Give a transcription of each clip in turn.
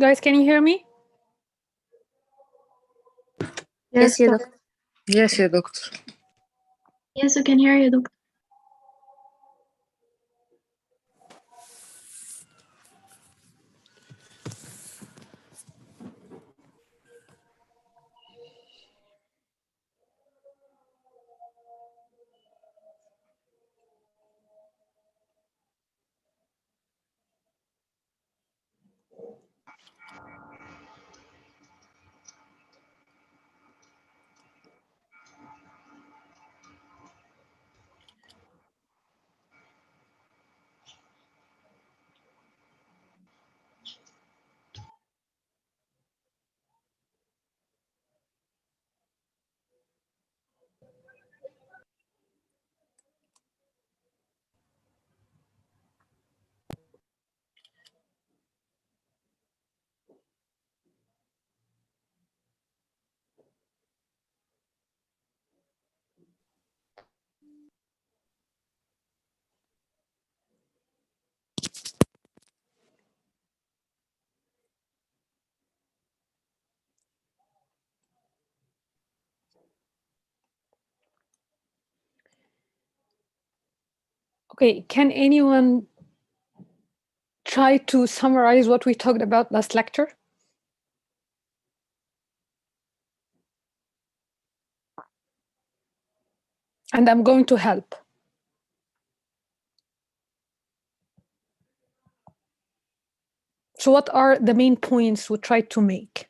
Guys, can you hear me? Yes, يا doctor. دكتور. Yes, يا دكتور. Yes, we can hear you, doctor. Okay, can anyone try to summarize what we talked about last lecture? And I'm going to help. So what are the main points we tried to make?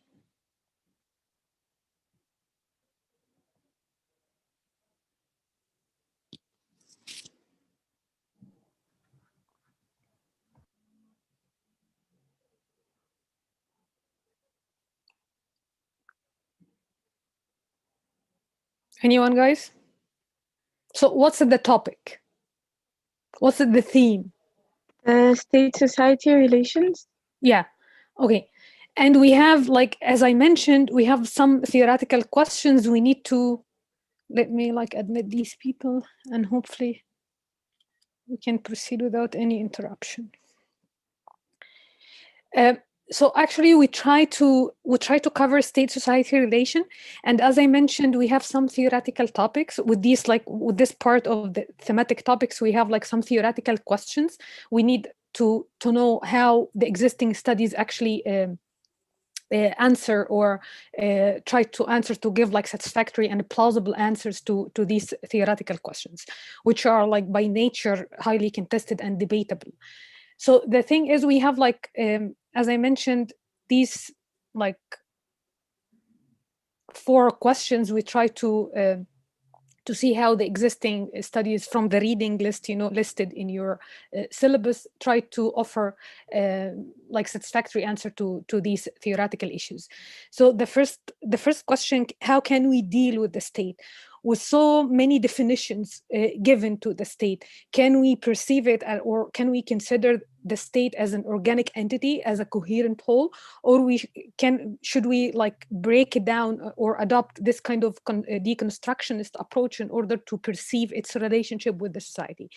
Anyone, guys? So what's the topic? What's the theme? State-society relations. Yeah, okay. And we have, like, as I mentioned, we have some theoretical questions we need to, let me like admit these people and hopefully we can proceed without any interruption. So actually we try to cover state-society relation, and as I mentioned, we have some theoretical topics with these, like with this part of the thematic topics. We have like some theoretical questions. We need to know how the existing studies actually answer or try to answer, to give like satisfactory and plausible answers to these theoretical questions, which are like by nature highly contested and debatable. So the thing is, we have like, as I mentioned, these like 4 questions. We try to see how the existing studies from the reading list, listed in your syllabus, try to offer like satisfactory answer to these theoretical issues. So the first question: how can we deal with the state? With so many definitions given to the state, can we perceive it, or can we consider the state as an organic entity, as a coherent whole, or should we like break it down or adopt this kind of deconstructionist approach in order to perceive its relationship with the society?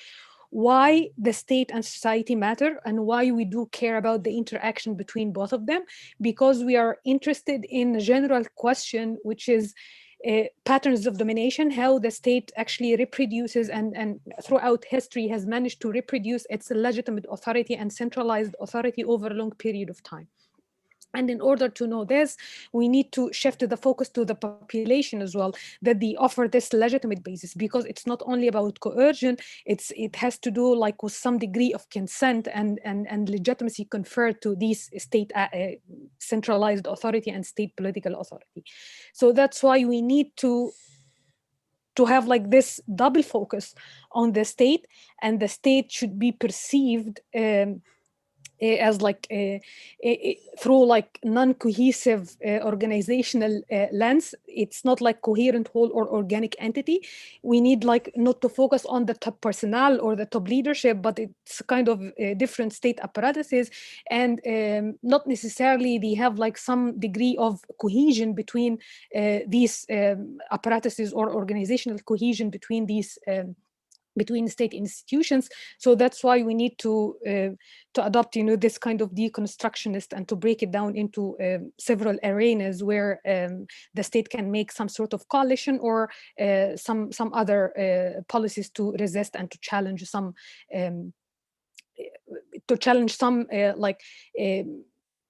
Why the state and society matter, and why we do care about the interaction between both of them? Because we are interested in a general question, which is patterns of domination, how the state actually reproduces and throughout history has managed to reproduce its legitimate authority and centralized authority over a long period of time. And in order to know this, we need to shift the focus to the population as well, that they offer this legitimate basis, because it's not only about coercion, it has to do like with some degree of consent and legitimacy conferred to these state centralized authority and state political authority. So that's why we need to have like this double focus on the state, and the state should be perceived as like through like non-cohesive organizational lens. It's not like coherent whole or organic entity. We need like not to focus on the top personnel or the top leadership, but it's kind of different state apparatuses, and not necessarily they have like some degree of cohesion between these apparatuses, or organizational cohesion between these between state institutions. So that's why we need to adopt, this kind of deconstructionist, and to break it down into several arenas where the state can make some sort of coalition or some other policies to resist and to challenge some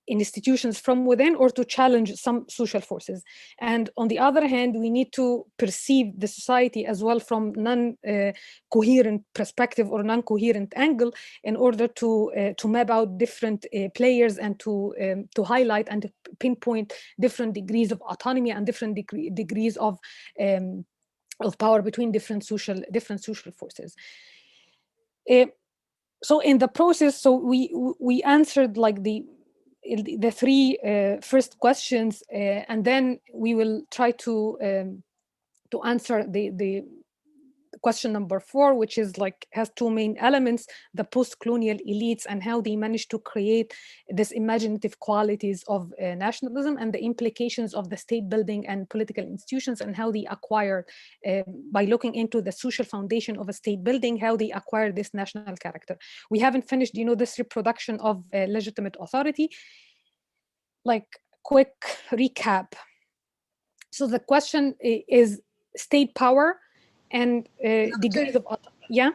institutions from within, or to challenge some social forces. And on the other hand, we need to perceive the society as well from non-coherent perspective or non-coherent angle, in order to map out different players, and to highlight and to pinpoint different degrees of autonomy and different degrees of power between different social forces. So in the process, so we answered like the 3 first questions, and then we will try to answer the question number 4, which is like has 2 main elements: the post-colonial elites and how they managed to create this imaginative qualities of nationalism, and the implications of the state building and political institutions, and how they acquired, by looking into the social foundation of a state building, how they acquired this national character. We haven't finished, this reproduction of legitimate authority. Like quick recap. So the question is state power and degrees of yeah.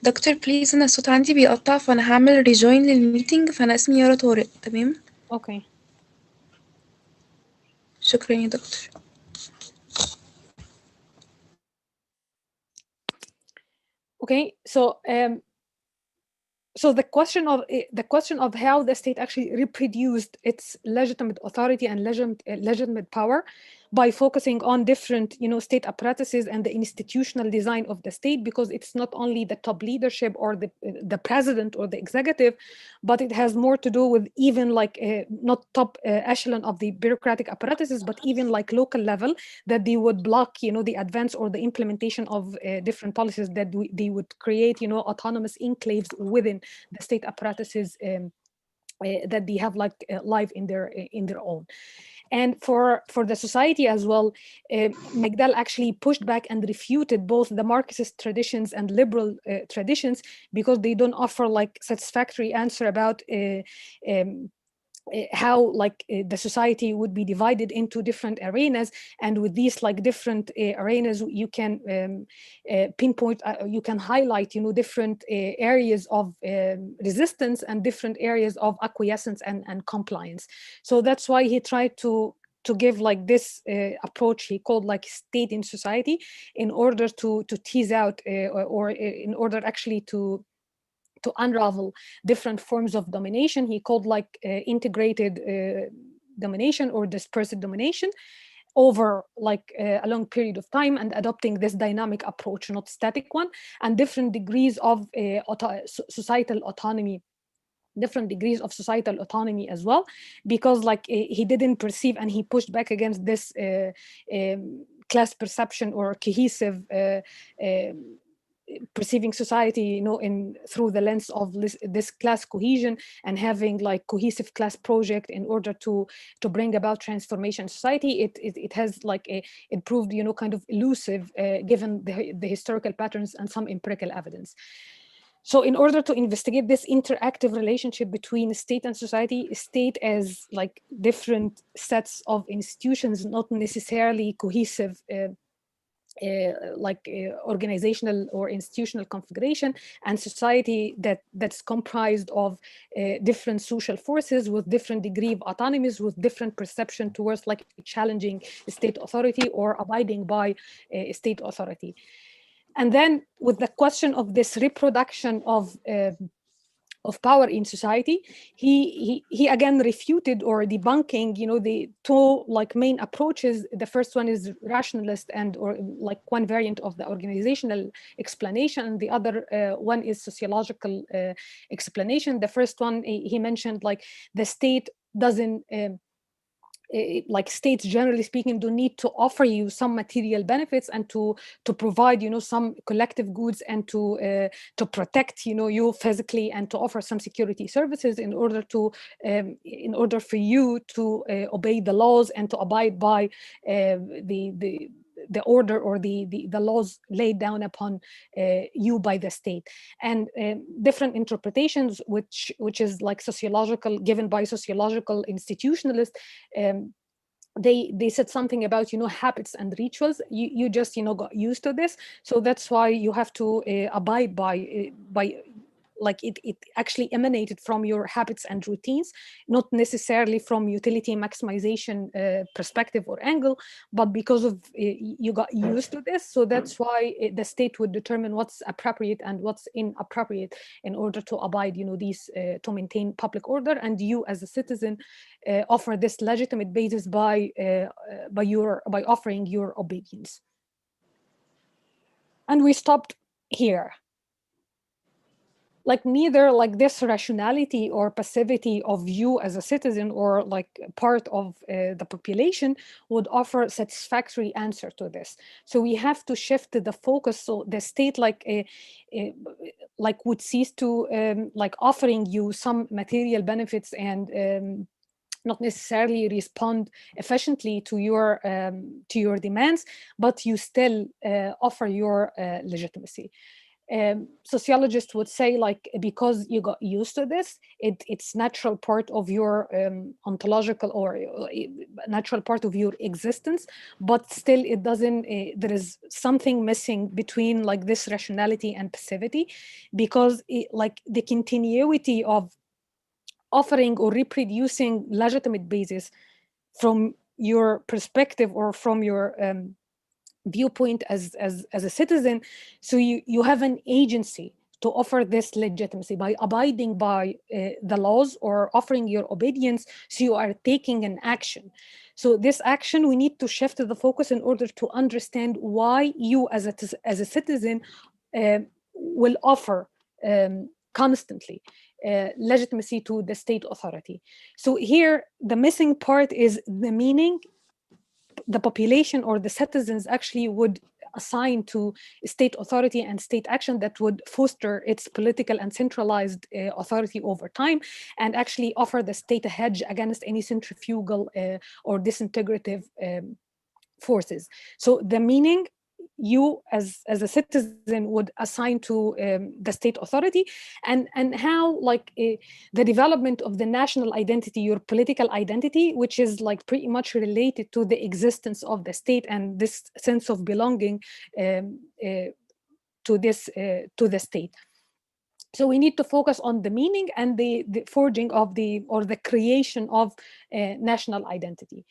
دكتور بليز أنا الصوت عندي بيقطع، فأنا هعمل ريجوين للميتنج. فأنا اسمي يارا طارق. تمام؟ اوكي. شكرا يا دكتور. Okay, so the question of how the state actually reproduced its legitimate authority and legitimate power by focusing on different, state apparatuses and the institutional design of the state, because it's not only the top leadership or the president or the executive, but it has more to do with even like not top echelon of the bureaucratic apparatuses, but even like local level, that they would block, the advance or the implementation of different policies, that they would create, autonomous enclaves within the state apparatuses that they have like life in their own. And for the society as well, McDowell actually pushed back and refuted both the Marxist traditions and liberal traditions, because they don't offer like satisfactory answer about how the society would be divided into different arenas, and with these like different arenas you can pinpoint, you can highlight different areas of resistance and different areas of acquiescence and compliance. So that's why he tried to give like this approach he called like state in society, in order to tease out or in order actually to unravel different forms of domination. He called like integrated domination or dispersed domination over like a long period of time, and adopting this dynamic approach, not static one, and different degrees of societal autonomy, different degrees of societal autonomy as well, because like he didn't perceive, and he pushed back against this class perception or cohesive perceiving society, in through the lens of this class cohesion, and having like cohesive class project in order to bring about transformation in society. It has like it proved kind of elusive given the historical patterns and some empirical evidence. So in order to investigate this interactive relationship between state and society, state as like different sets of institutions, not necessarily cohesive organizational or institutional configuration, and society that's comprised of different social forces with different degree of autonomies, with different perception towards like challenging state authority or abiding by state authority. And then with the question of this reproduction of power in society, he again refuted or debunking, the two like main approaches. The first one is rationalist and or like one variant of the organizational explanation, and the other one is sociological explanation. The first one, he mentioned like the state doesn't like states generally speaking do need to offer you some material benefits and to provide some collective goods and to protect you physically and to offer some security services in order for you to obey the laws and to abide by the order or the laws laid down upon you by the state. And different interpretations, which is like sociological, given by sociological institutionalists, they said something about habits and rituals. You just got used to this, so that's why you have to abide by like it actually emanated from your habits and routines, not necessarily from utility maximization perspective or angle, but because of you got used to this. So that's why the state would determine what's appropriate and what's inappropriate in order to abide these to maintain public order, and you as a citizen offer this legitimate basis by offering your obedience. And we stopped here. Like neither like this rationality or passivity of you as a citizen or like part of the population would offer satisfactory answer to this. So we have to shift the focus, so the state like would cease to like offering you some material benefits and not necessarily respond efficiently to your demands, but you still offer your legitimacy. Sociologists would say, like, because you got used to this, it's natural part of your ontological or natural part of your existence, but still it doesn't, there is something missing between like this rationality and passivity, because like the continuity of offering or reproducing legitimate basis from your perspective or from your viewpoint as a citizen. So you have an agency to offer this legitimacy by abiding by the laws or offering your obedience. So you are taking an action. So this action, we need to shift the focus in order to understand why you as a citizen will offer constantly legitimacy to the state authority. So here the missing part is the meaning the population or the citizens actually would assigned to state authority and state action that would foster its political and centralized authority over time, and actually offer the state a hedge against any centrifugal or disintegrative forces. So the meaning you as a citizen would assign to the state authority, and how like the development of the national identity, your political identity, which is like pretty much related to the existence of the state and this sense of belonging to the state. So we need to focus on the meaning and the forging of or the creation of national identity.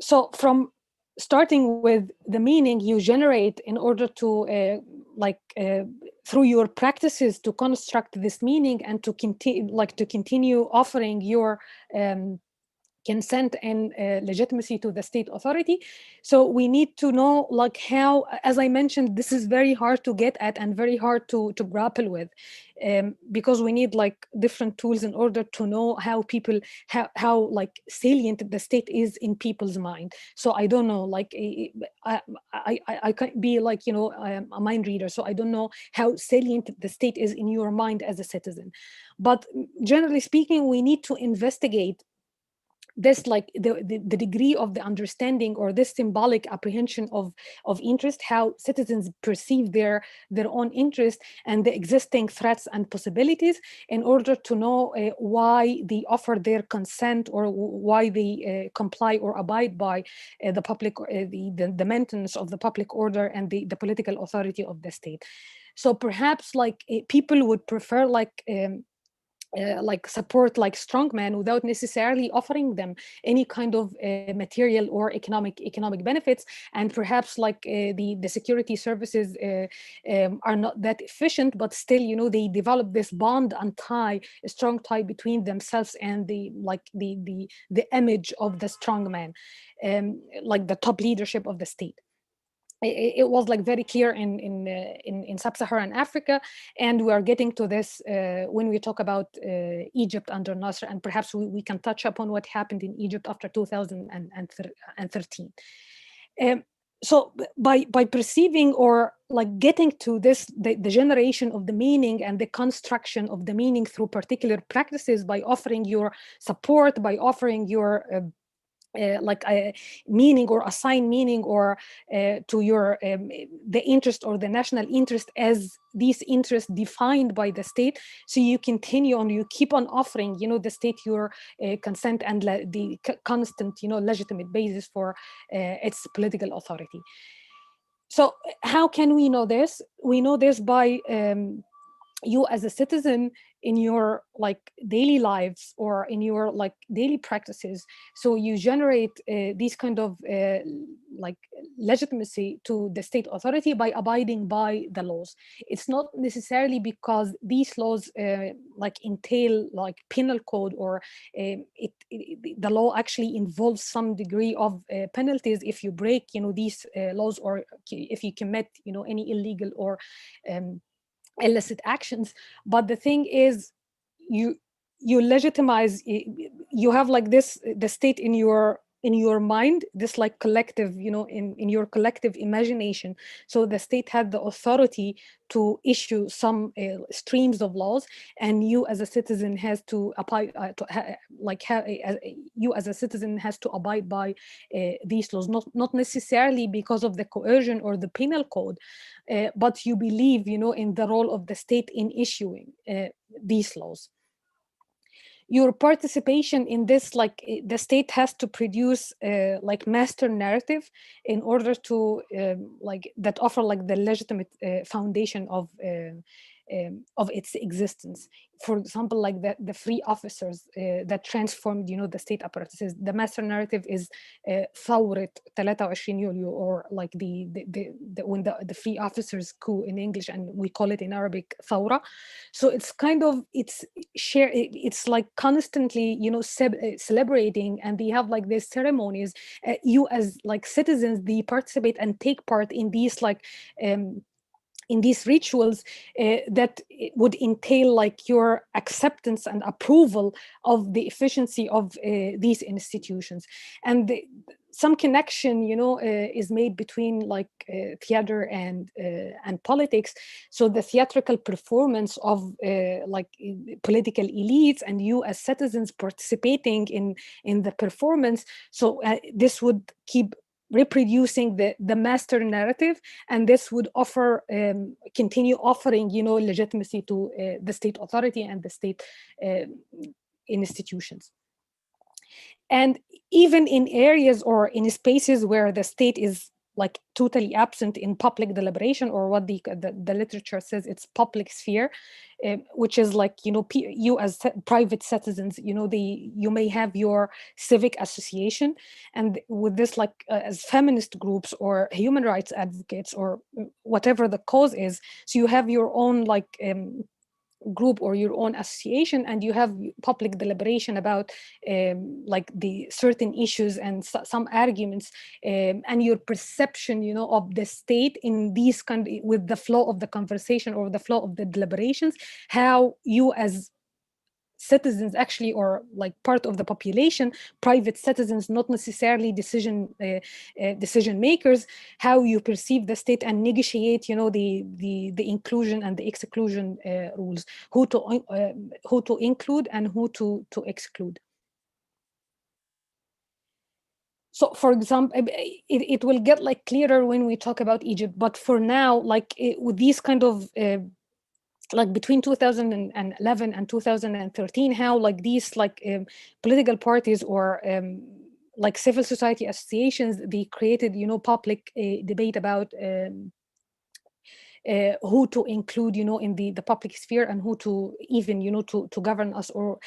So from starting with the meaning you generate in order to through your practices to construct this meaning and to continue offering your consent and legitimacy to the state authority. So we need to know like how, as I mentioned, this is very hard to get at and very hard to grapple with, because we need like different tools in order to know how people, how like salient the state is in people's mind. So I don't know, like I can't be like, you know, a mind reader, so I don't know how salient the state is in your mind as a citizen. But generally speaking, we need to investigate this, like the degree of the understanding or this symbolic apprehension of interest, how citizens perceive their own interest and the existing threats and possibilities, in order to know why they offer their consent or why they comply or abide by the public, the maintenance of the public order and the political authority of the state. So perhaps like people would prefer like support like strongmen without necessarily offering them any kind of material or economic benefits, and perhaps like the security services are not that efficient, but still, you know, they develop this bond and tie, a strong tie between themselves and the image of the strongman, like the top leadership of the state. It was like very clear in sub-Saharan Africa, and we are getting to this when we talk about Egypt under Nasser, and perhaps we can touch upon what happened in Egypt after 2013. So by perceiving or like getting to this, the generation of the meaning and the construction of the meaning through particular practices, by offering your support, by offering your like a meaning or assign meaning or to your the interest or the national interest as these interests defined by the state. So you continue on, you keep on offering, you know, the state your consent and the constant, you know, legitimate basis for its political authority. So how can we know this? We know this by you as a citizen in your like daily lives or in your like daily practices. So you generate these kind of like legitimacy to the state authority by abiding by the laws. It's not necessarily because these laws like entail like penal code or the law actually involves some degree of penalties if you break, you know, these laws, or if you commit, you know, any illegal or illicit actions. But the thing is, you legitimize, you have like this, the state in your mind, this like collective, you know, in your collective imagination. So the state had the authority to issue some streams of laws, and you as a citizen has to apply you as a citizen has to abide by these laws, not necessarily because of the coercion or the penal code, but you believe, you know, in the role of the state in issuing these laws. Your participation in this, like the state has to produce like master narrative in order to like that offer like the legitimate foundation of its existence. For example, like the free officers that transformed, you know, the state apparatuses. The master narrative is ثورة 23 يوليو, or like when the free officers coup in English, and we call it in Arabic ثورة. So it's kind of, it's like constantly, you know, celebrating, and they have like these ceremonies. You as like citizens, they participate and take part in these like in these rituals that would entail like your acceptance and approval of the efficiency of these institutions. And some connection, is made between like theater and politics. So the theatrical performance of like political elites and you as citizens participating in the performance. So this would keep reproducing the master narrative, and this would offer continue offering legitimacy to the state authority and the state institutions. And even in areas or in spaces where the state is like totally absent in public deliberation, or what the literature says, it's public sphere, which is like, you as private citizens, you may have your civic association. And with this, like as feminist groups or human rights advocates or whatever the cause is, so you have your own like group or your own association, and you have public deliberation about like the certain issues and some arguments, and your perception of the state in these with the flow of the conversation or the flow of the deliberations, how you as citizens actually, or like part of the population, private citizens, not necessarily decision makers, how you perceive the state and negotiate the inclusion and the exclusion rules, who to include and who to exclude. So for example, it will get like clearer when we talk about Egypt, but for now, like with these kind of like between 2011 and 2013, how like these like political parties or like civil society associations, they created public debate about who to include in the public sphere, and who to even to govern us, or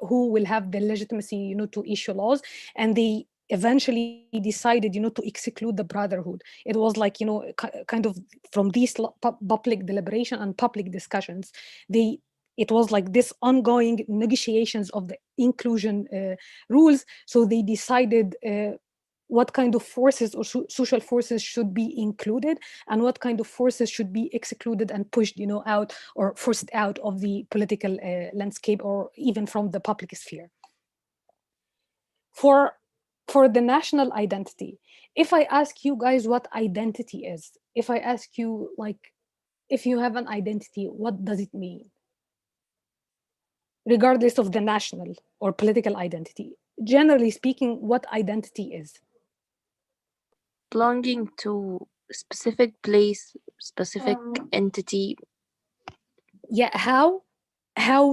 who will have the legitimacy to issue laws. And they eventually decided to exclude the brotherhood. It was like kind of from these public deliberation and public discussions, it was like this ongoing negotiations of the inclusion rules. So they decided what kind of forces or social forces should be included, and what kind of forces should be excluded and pushed out or forced out of the political landscape, or even from the public sphere. For the national identity, if I ask you guys what identity is, if I ask you like, if you have an identity, what does it mean? Regardless of the national or political identity, generally speaking, what identity is? Belonging to a specific place, specific entity. Yeah, how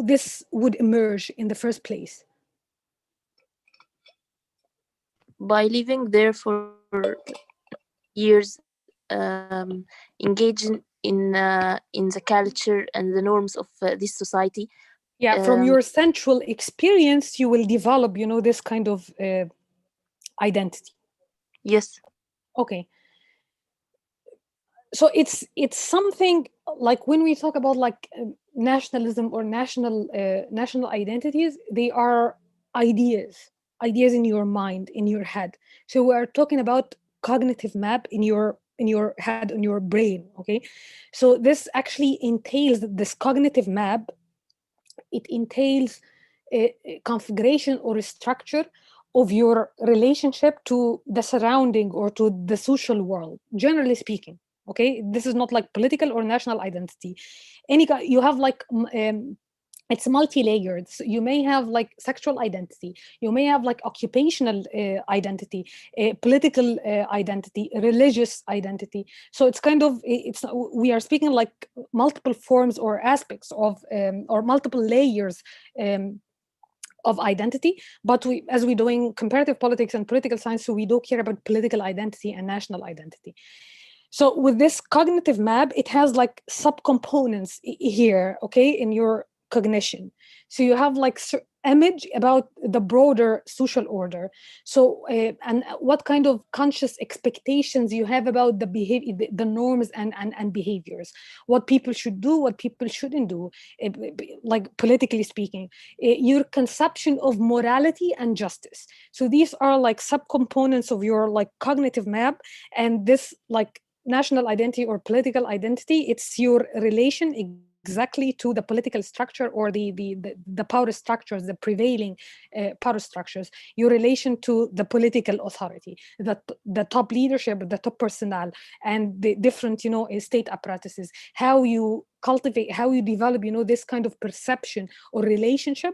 this would emerge in the first place? By living there for years, engaging in the culture and the norms of this society. Yeah, from your central experience, you will develop, this kind of identity. Yes. Okay. So it's something like when we talk about like nationalism or national identities, they are ideas in your mind, in your head. So we are talking about cognitive map in your head, in your brain. Okay, so this actually entails this cognitive map. It entails a configuration or a structure of your relationship to the surrounding or to the social world, generally speaking. Okay, this is not like political or national identity. You have like it's multi-layered. So you may have like sexual identity, you may have like occupational identity, political identity, religious identity. So it's kind of, we are speaking like multiple forms or aspects of or multiple layers of identity. But as we're doing comparative politics and political science, so we do care about political identity and national identity. So with this cognitive map, it has like subcomponents here, okay, in your cognition. So you have like image about the broader social order. So and what kind of conscious expectations you have about the behavior, the norms and behaviors, what people should do, what people shouldn't do, like politically speaking, your conception of morality and justice. So these are like subcomponents of your like cognitive map, and this like national identity or political identity, it's your relation exactly to the political structure or the power structures, the prevailing power structures, your relation to the political authority, the top leadership, the top personnel, and the different, state apparatuses, how you cultivate, how you develop, this kind of perception or relationship,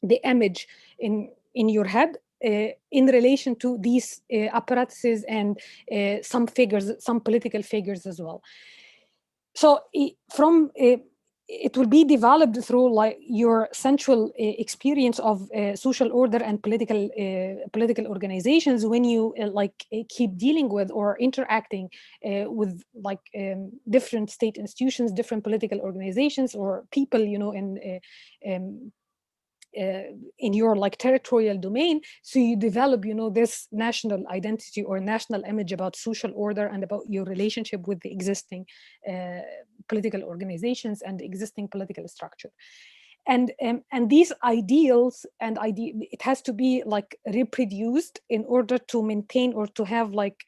the image in your head in relation to these apparatuses and some figures, some political figures as well. So it will be developed through like your central experience of social order and political organizations when you keep dealing with or interacting with like different state institutions, different political organizations, or people, in your like territorial domain. So you develop, this national identity or national image about social order and about your relationship with the existing political organizations and existing political structure. And these ideals and it has to be like reproduced in order to maintain or to have like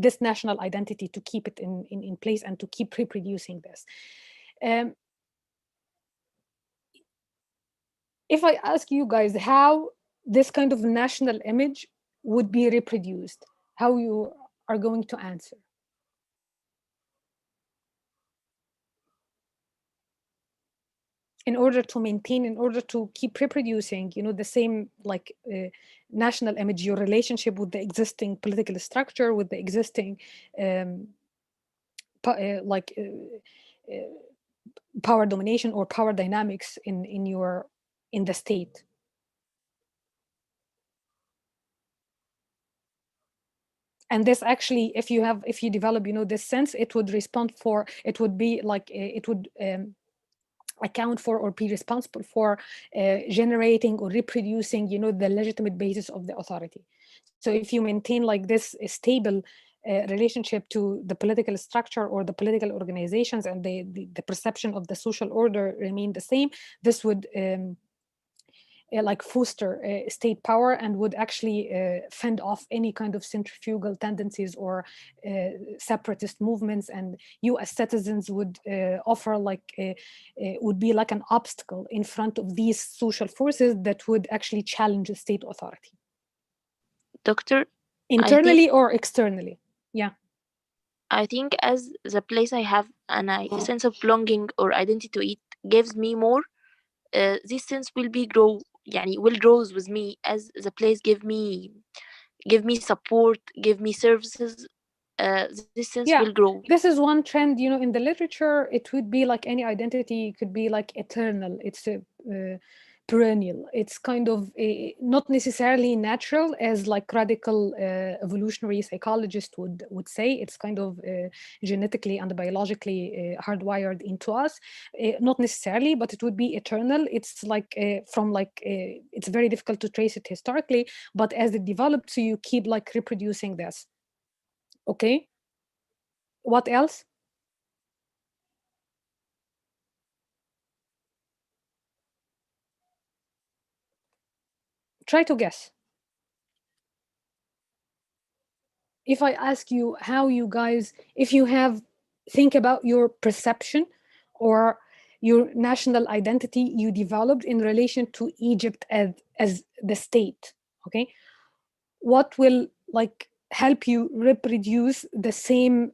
this national identity, to keep it in place and to keep reproducing this. If I ask you guys how this kind of national image would be reproduced, how you are going to answer? In order to maintain, in order to keep reproducing, the same like national image, your relationship with the existing political structure, with the existing power domination or power dynamics in the state. And this actually, if you develop, this sense, it would be like, it would account for or be responsible for generating or reproducing, the legitimate basis of the authority. So if you maintain like this stable relationship to the political structure or the political organizations, and the perception of the social order remain the same, this would like foster state power and would actually fend off any kind of centrifugal tendencies or separatist movements, and you as citizens would offer like would be like an obstacle in front of these social forces that would actually challenge the state authority. Doctor, internally or externally? Yeah, I think as the place I have a sense of belonging or identity to it gives me more, this sense will grows with me as the place give me support, give me services. This sense will grow. This is one trend, in the literature. It would be like any identity, it could be like eternal, it's perennial, it's kind of not necessarily natural, as like radical evolutionary psychologists would say. It's kind of genetically and biologically hardwired into us, not necessarily, but it would be eternal. It's like it's very difficult to trace it historically, but as it developed, so you keep like reproducing this. Okay, what else? Try to guess. If I ask you how you guys, if you think about your perception or your national identity you developed in relation to Egypt as the state, okay, what will like help you reproduce the same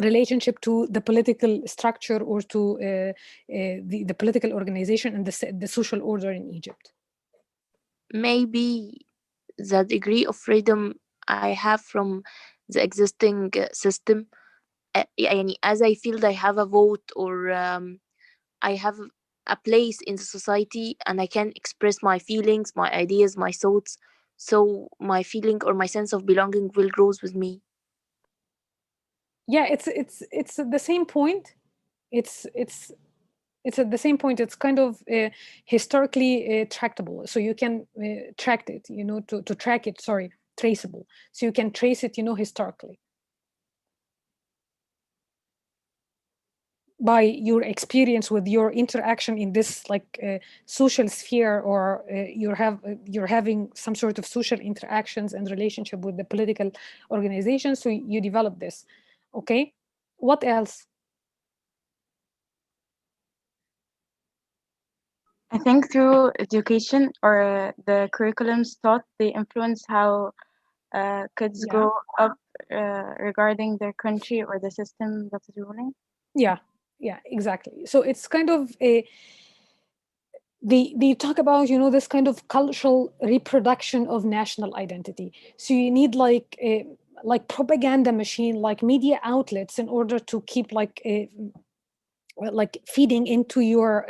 relationship to the political structure or to the political organization and the social order in Egypt? Maybe the degree of freedom I have from the existing system. As I feel I have a vote, or I have a place in the society, and I can express my feelings, my ideas, my thoughts. So my feeling or my sense of belonging will grow with me. Yeah, it's at the same point. It's at the same point. It's kind of historically tractable, so you can track it, to track it, sorry, traceable, so you can trace it, historically. by your experience with your interaction in this like social sphere, or you're having some sort of social interactions and relationship with the political organization, so you develop this. Okay, what else? I think through education or the curriculums taught, they influence how kids Yeah. grow up regarding their country or the system that is ruling. Yeah, exactly. So it's kind of a, they talk about, you know, this kind of cultural reproduction of national identity. So you need like propaganda machine, like media outlets, in order to keep like feeding into your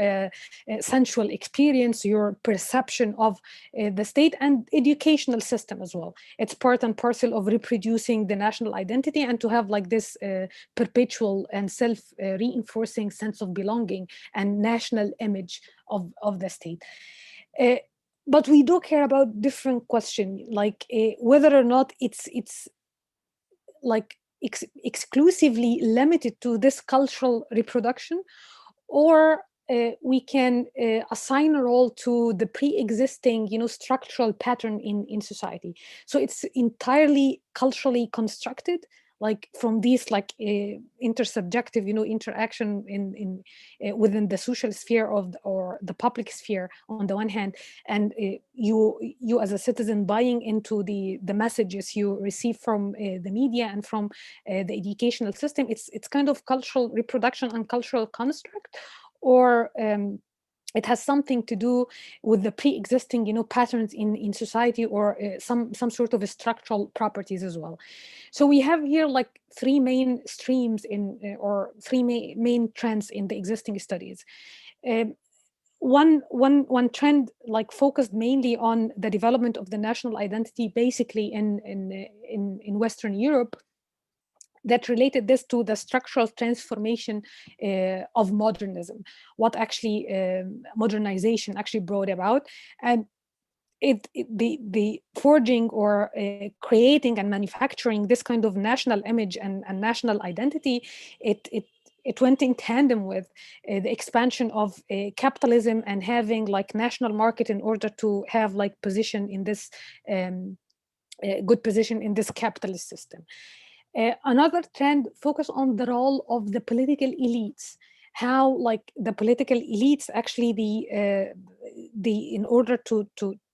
sensual experience, your perception of the state, and educational system as well. It's part and parcel of reproducing the national identity, and to have like this perpetual and self-reinforcing sense of belonging and national image of the state. But we do care about different question, like whether or not it's like exclusively limited to this cultural reproduction, or we can assign a role to the pre-existing, you know, structural pattern in society. So it's entirely culturally constructed, like from these like intersubjective, you know, interaction in within the social sphere of or the public sphere on the one hand, and you as a citizen buying into the messages you receive from the media and from the educational system. It's kind of cultural reproduction and cultural construct, or it has something to do with the pre-existing, you know, patterns in society, or some sort of structural properties as well. So we have here like three main streams in or three main trends in the existing studies. One trend like focused mainly on the development of the national identity, basically in Western Europe, that related this to the structural transformation of modernism, what actually modernization actually brought about. And the forging or creating and manufacturing this kind of national image and national identity, it went in tandem with the expansion of capitalism and having like national market in order to have like position in this good position in this capitalist system. Another trend focus on the role of the political elites, how like the political elites actually the in order to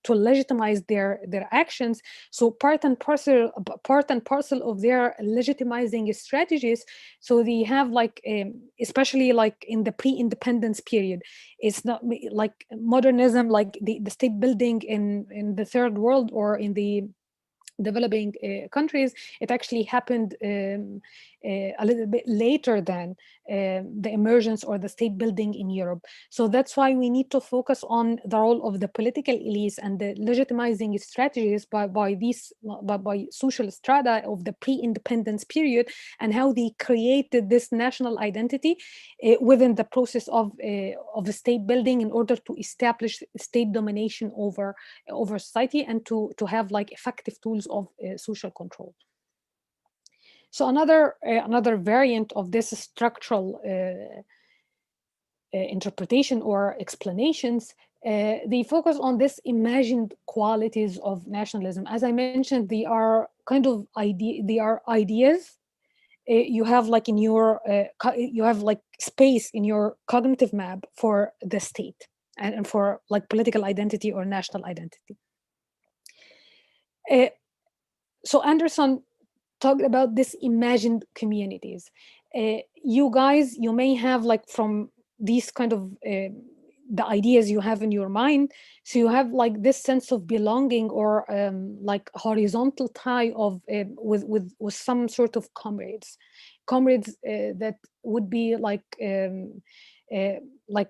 legitimize their actions. So part and parcel of their legitimizing strategies. So they have like especially like in the pre-independence period, it's not like modernism, like the state building in the third world or in the developing countries. It actually happened a little bit later than the emergence or the state building in Europe. So that's why we need to focus on the role of the political elites and the legitimizing strategies by social strata of the pre-independence period, and how they created this national identity within the process of state building in order to establish state domination over society, and to have like effective tools of social control. So another variant of this structural interpretation or explanations, they focus on this imagined qualities of nationalism. As I mentioned, they are kind of ideas you have like in your you have like space in your cognitive map for the state and for like political identity or national identity. So Anderson talked about this imagined communities. You guys, you may have like from these kind of the ideas you have in your mind, so you have like this sense of belonging or like horizontal tie of with some sort of comrades that would be like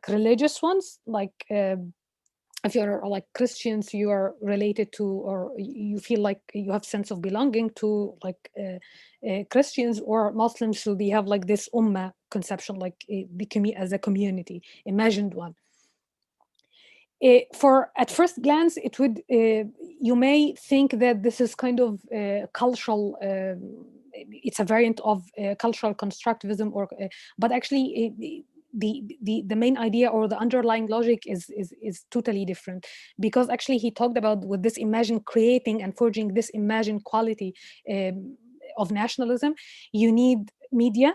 religious ones, like if you're like Christians, you are related to, or you feel like you have sense of belonging to like Christians, or Muslims, so they have like this ummah conception, like as a community, imagined one. For at first glance, it would you may think that this is kind of cultural it's a variant of cultural constructivism, or but actually the main idea or the underlying logic is totally different, because actually he talked about with this imagined creating and forging this imagined quality of nationalism, you need media.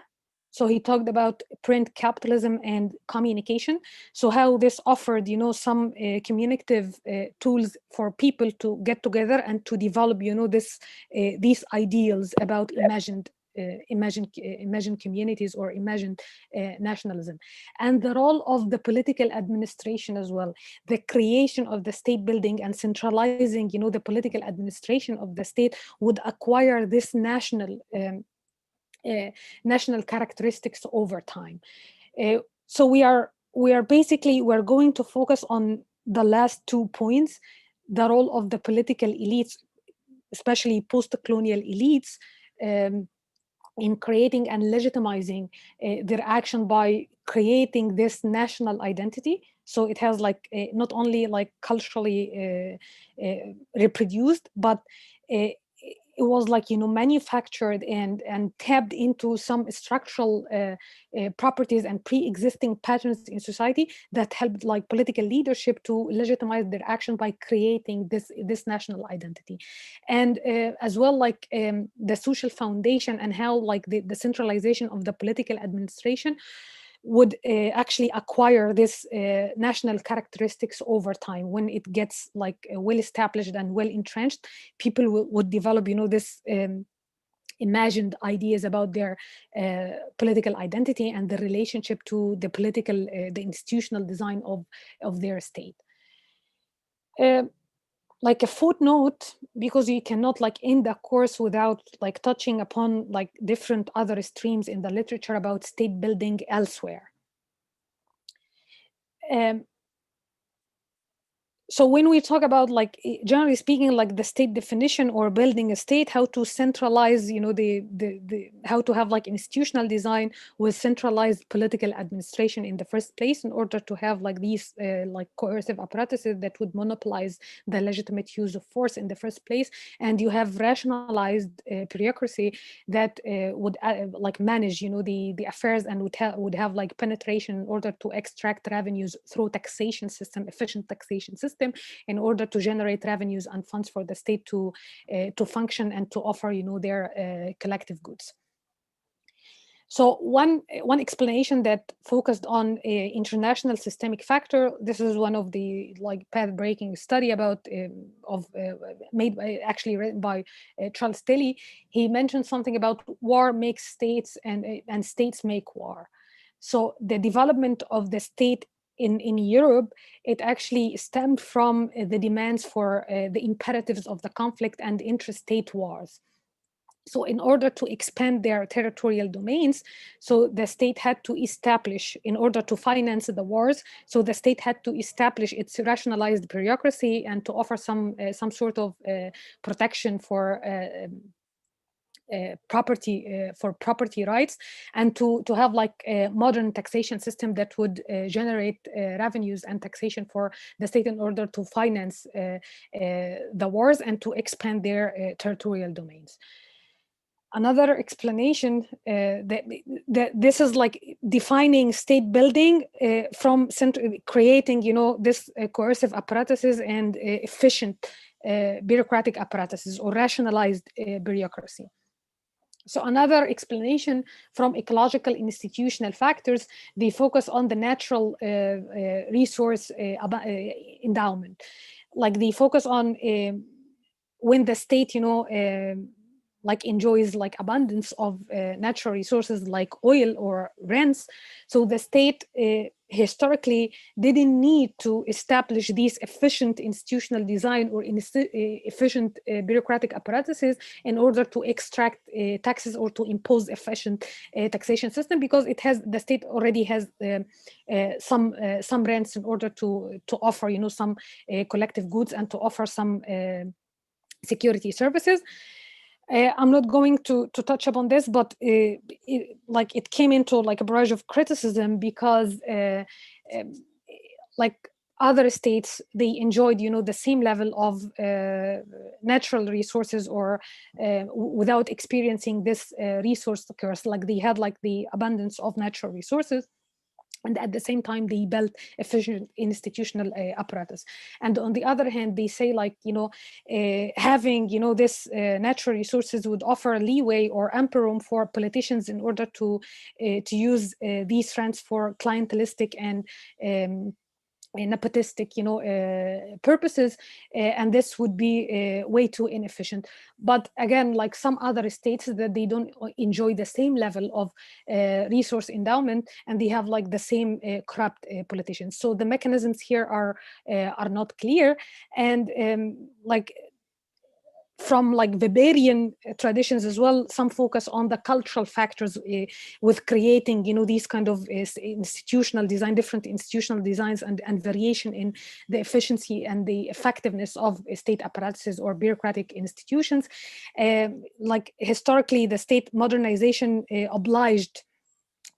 So he talked about print capitalism and communication. So how this offered, some communicative tools for people to get together and to develop, this these ideals about imagined communities or imagined nationalism. And the role of the political administration as well, the creation of the state building and centralizing, the political administration of the state would acquire this national characteristics over time. So we're going to focus on the last 2 points: the role of the political elites, especially post-colonial elites, in creating and legitimizing their action by creating this national identity. So it has not only culturally reproduced, but it was manufactured and tapped into some structural properties and pre-existing patterns in society that helped political leadership to legitimize their action by creating this national identity. And as well the social foundation and how the centralization of the political administration would actually acquire this national characteristics over time. When it gets well established and well entrenched, people would develop, this imagined ideas about their political identity and the relationship to the political, the institutional design of their state. Like a footnote, because you cannot end the course without touching upon different other streams in the literature about state building elsewhere. So when we talk about generally speaking, the state definition or building a state, how to centralize, how to have institutional design with centralized political administration in the first place, in order to have these coercive apparatuses that would monopolize the legitimate use of force in the first place. And you have rationalized bureaucracy that would manage, the affairs, and would have penetration in order to extract revenues through taxation system, efficient taxation system, in order to generate revenues and funds for the state to function and to offer, their collective goods. So one explanation that focused on international systemic factor. This is one of the path-breaking study about made by, actually written by Charles Tilly. He mentioned something about war makes states and states make war. So the development of the state in Europe, it actually stemmed from the demands for the imperatives of the conflict and interstate wars. So in order to expand their territorial domains, so the state had to establish, in order to finance the wars, so the state had to establish its rationalized bureaucracy and to offer some sort of protection for property rights, and to have a modern taxation system that would generate revenues and taxation for the state in order to finance the wars and to expand their territorial domains. Another explanation that this is defining state building from creating, this coercive apparatuses and efficient bureaucratic apparatuses or rationalized bureaucracy. So another explanation from ecological institutional factors, they focus on the natural resource endowment. They focus on when the state, enjoys abundance of natural resources like oil or rents. So the state historically didn't need to establish these efficient institutional design or efficient bureaucratic apparatuses in order to extract taxes or to impose efficient taxation system, because the state already has some rents in order to offer some collective goods and to offer some security services. I'm not going to touch upon this, but it came into a barrage of criticism because other states, they enjoyed, you know, the same level of natural resources, or without experiencing this resource curse, like they had like the abundance of natural resources. And at the same time, they built efficient institutional apparatus. And on the other hand, they say, like, you know, having, you know, this natural resources would offer leeway or ample room for politicians in order to use these funds for clientelistic and nepotistic, you know, purposes, and this would be way too inefficient. But again, like some other states, that they don't enjoy the same level of resource endowment, and they have like the same corrupt politicians. So the mechanisms here are not clear, and like from like Weberian traditions as well, some focus on the cultural factors with creating, you know, these kind of institutional design, different institutional designs, and variation in the efficiency and the effectiveness of state apparatuses or bureaucratic institutions. Like historically, the state modernization obliged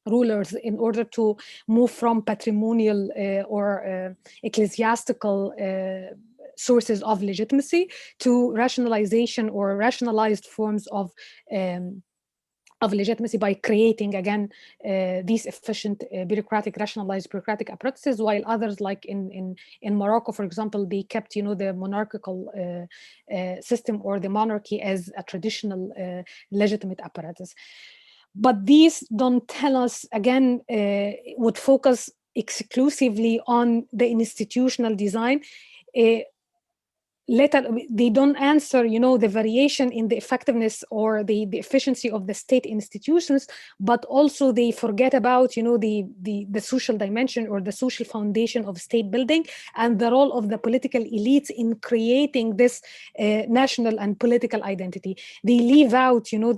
rulers in order to move from patrimonial or ecclesiastical sources of legitimacy to rationalization or rationalized forms of legitimacy by creating, again, these efficient rationalized bureaucratic apparatuses, while others, like in Morocco, for example, they kept, you know, the monarchical system or the monarchy as a traditional legitimate apparatus. But these don't tell us, again, would focus exclusively on the institutional design. They don't answer, you know, the variation in the effectiveness or the efficiency of the state institutions, but also they forget about, you know, the social dimension or the social foundation of state building and the role of the political elites in creating this national and political identity. They leave out, you know,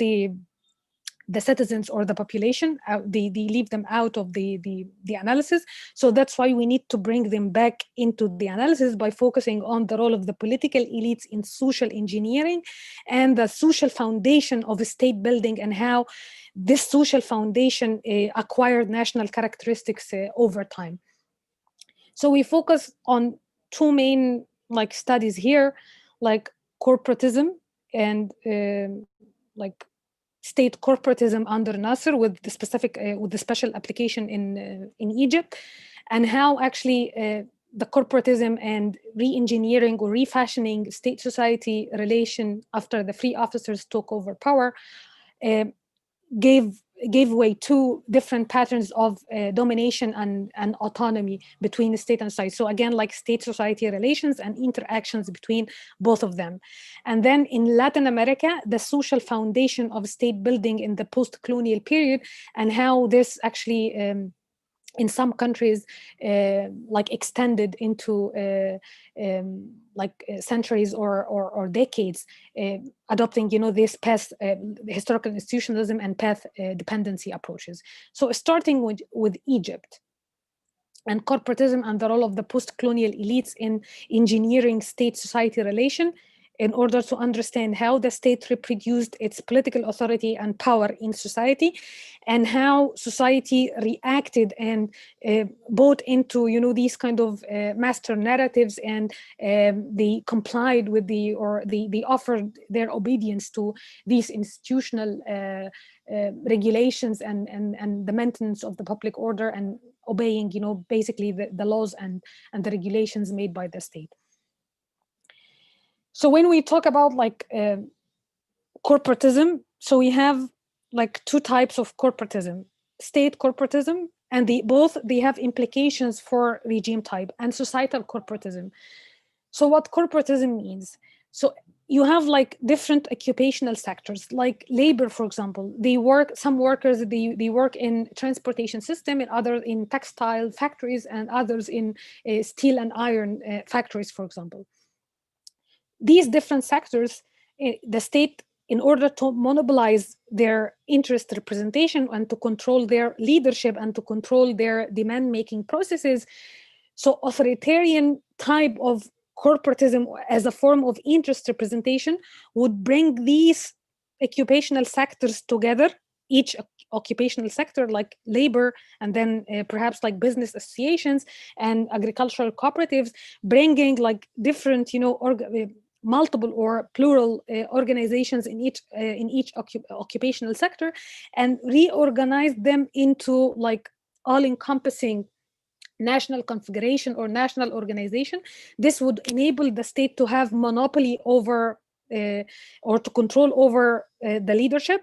the citizens or the population, they leave them out of the analysis. So that's why we need to bring them back into the analysis by focusing on the role of the political elites in social engineering and the social foundation of state building, and how this social foundation acquired national characteristics over time. So we focus on two main like studies here, like corporatism and like state corporatism under Nasser, with the specific with the special application in Egypt, and how actually the corporatism and re-engineering or refashioning state-society relation after the free officers took over power gave way to different patterns of domination and autonomy between the state and society. So again, like state-society relations and interactions between both of them. And then in Latin America, the social foundation of state building in the post-colonial period, and how this actually in some countries like extended into centuries or decades, adopting, you know, this path historical institutionalism and path dependency approaches. So starting with Egypt and corporatism and the role of the post-colonial elites in engineering state-society relation, in order to understand how the state reproduced its political authority and power in society, and how society reacted and bought into, you know, these kind of master narratives, and they complied with they offered their obedience to these institutional regulations and the maintenance of the public order, and obeying, you know, basically the laws and the regulations made by the state. So when we talk about like corporatism, so we have like two types of corporatism: state corporatism, and they have implications for regime type, and societal corporatism. So what corporatism means? So you have like different occupational sectors, like labor, for example. Some workers, they work in transportation system, and others in textile factories, and others in steel and iron factories, for example. These different sectors, the state, in order to monopolize their interest representation and to control their leadership and to control their demand-making processes, so authoritarian type of corporatism as a form of interest representation would bring these occupational sectors together each occupational sector, like labor, and then perhaps like business associations and agricultural cooperatives, bringing like different, multiple or plural organizations in each occupational sector, and reorganize them into like all-encompassing national configuration or national organization. This would enable the state to have monopoly over or to control over the leadership.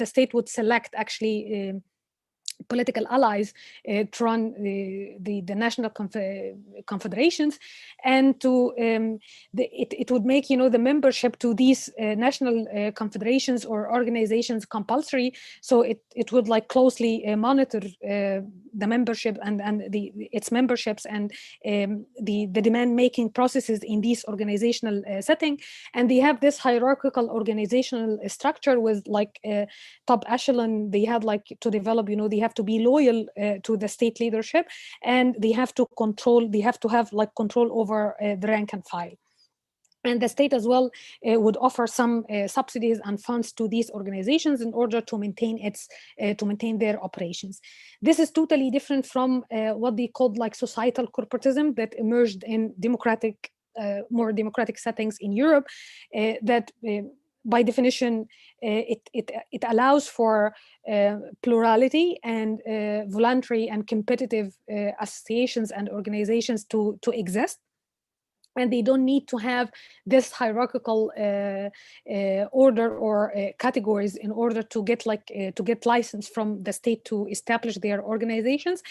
The state would select actually political allies to run the national confederations, and to it would make the membership to these national confederations or organizations compulsory. So it would like closely monitor the membership and its memberships and the demand making processes in these organizational setting. And they have this hierarchical organizational structure with like top echelon. They have like to develop, they have to be loyal to the state leadership, and they have to have like control over the rank and file. And the state as well would offer some subsidies and funds to these organizations in order to maintain their operations. This is totally different from what they called like societal corporatism that emerged in more democratic settings in Europe, that by definition, it allows for plurality and voluntary and competitive associations and organizations to exist. And they don't need to have this hierarchical order or categories in order to get license from the state to establish their organizations.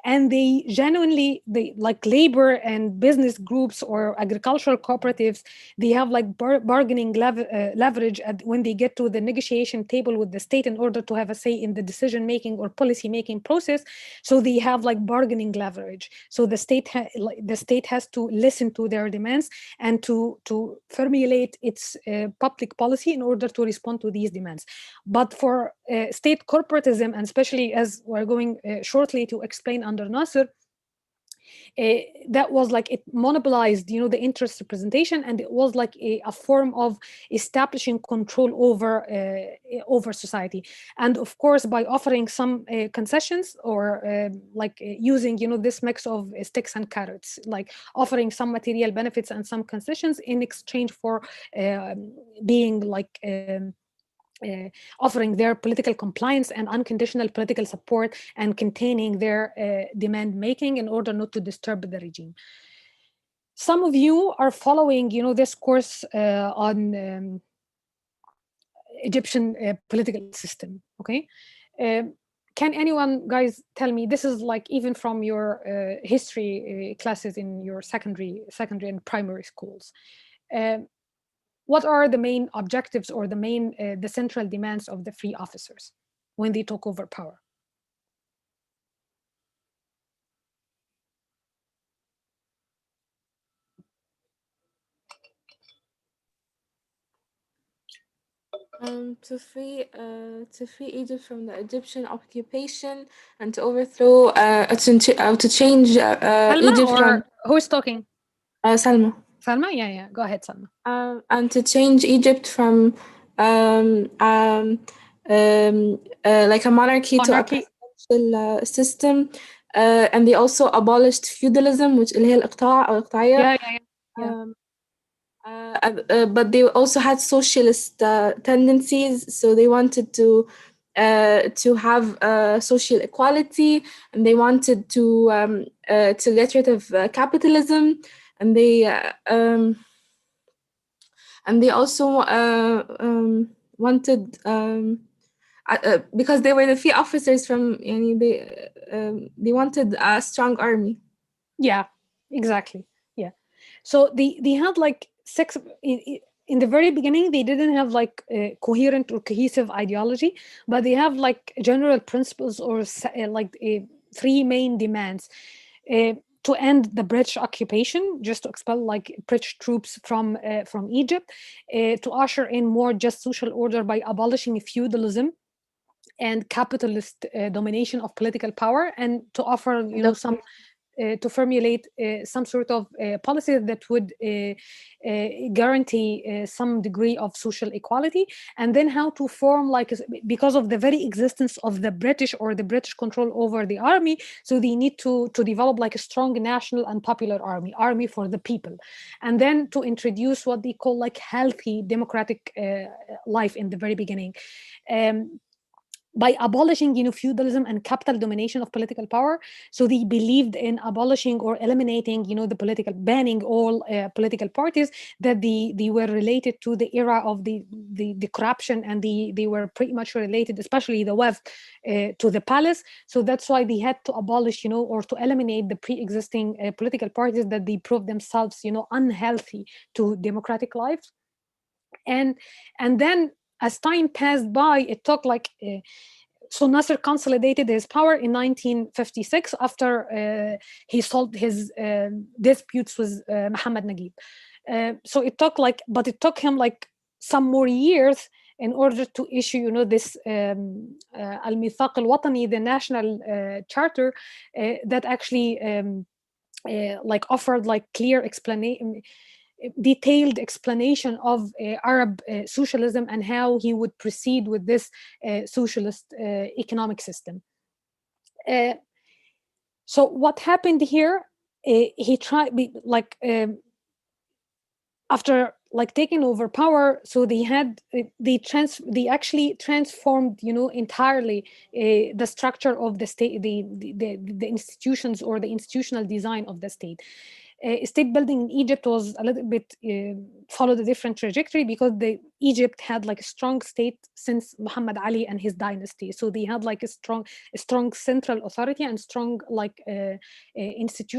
And they genuinely, like labor and business groups or agricultural cooperatives, they have like bargaining leverage when they get to the negotiation table with the state in order to have a say in the decision making or policy making process. So they have like bargaining leverage. So the state has to listen to their demands and to formulate its public policy in order to respond to these demands. But for state corporatism, and especially as we're going shortly to explain under Nasser, that was like it monopolized, the interest representation, and it was like a form of establishing control over society. And of course, by offering some concessions or using, this mix of sticks and carrots, like offering some material benefits and some concessions in exchange for being like offering their political compliance and unconditional political support and containing their demand making in order not to disturb the regime. Some of you are following, this course on Egyptian political system, okay? Can anyone, guys, tell me, this is like even from your history classes in your secondary and primary schools, what are the main objectives or the central demands of the free officers when they took over power? To free Egypt from the Egyptian occupation and to overthrow, to change Egypt from. Who is talking? Salma. Salma, yeah. Go ahead, Salma. And to change Egypt from like a monarchy to a presidential system, and they also abolished feudalism, which اللي هي الإقطاع أو الإقطاعية. Yeah. But they also had socialist tendencies, so they wanted to have social equality, and they wanted to get rid of capitalism, and they also wanted, because they were the free officers from, they wanted a strong army. Yeah, exactly. Yeah. So they had like six, in the very beginning, they didn't have like a coherent or cohesive ideology, but they have like general principles or like three main demands. To end the British occupation, just to expel like British troops from Egypt, to usher in more just social order by abolishing feudalism and capitalist domination of political power, and to offer, some to formulate some sort of policy that would guarantee some degree of social equality, and then how to form, like, because of the very existence of the British or the British control over the army, so they need to develop like a strong national and popular army for the people, and then to introduce what they call like healthy democratic life in the very beginning. By abolishing, feudalism and capital domination of political power. So they believed in abolishing or eliminating, the banning all political parties, that they were related to the era of the corruption, and they were pretty much related, especially the West, to the palace. So that's why they had to abolish, or to eliminate the pre-existing political parties that they proved themselves, unhealthy to democratic life. And then as time passed by, it took like so Nasser consolidated his power in 1956 after he solved his disputes with Muhammad Naguib. So it took him like some more years in order to issue, this Al-Mithaq al-Watani, the national charter, that actually like offered like clear explanation, detailed explanation of Arab socialism and how he would proceed with this socialist economic system. So what happened here? He tried, like, after like taking over power, so they actually transformed, entirely the structure of the state, the institutions or the institutional design of the state. State building in Egypt was a little bit followed a different trajectory, because Egypt had like a strong state since Muhammad Ali and his dynasty. So they had like a strong central authority and strong like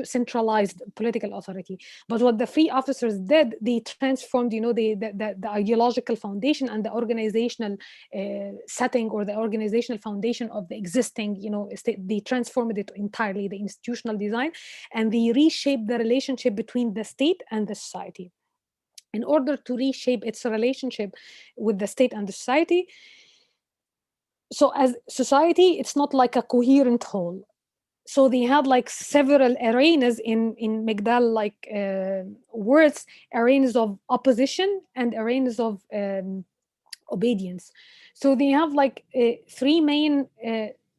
centralized political authority. But what the free officers did, they transformed, the ideological foundation and the organizational setting or the organizational foundation of the existing, state. They transformed it entirely, the institutional design, and they reshaped the relationship between the state and the society. In order to reshape its relationship with the state and the society, so as society, it's not like a coherent whole. So they had like several arenas in Migdal, like words, arenas of opposition and arenas of obedience. So they have like three main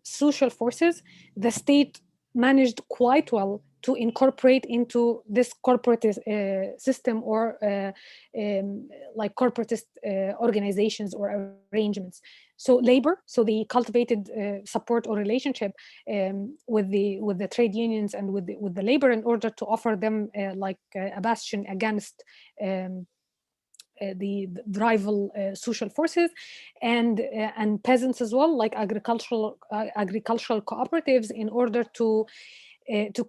social forces. The state managed quite well to incorporate into this corporatist system or like corporatist organizations or arrangements. So labor, so they cultivated support or relationship with the trade unions and with the labor in order to offer them like a bastion against the rival social forces, and peasants as well, like agricultural cooperatives, in order to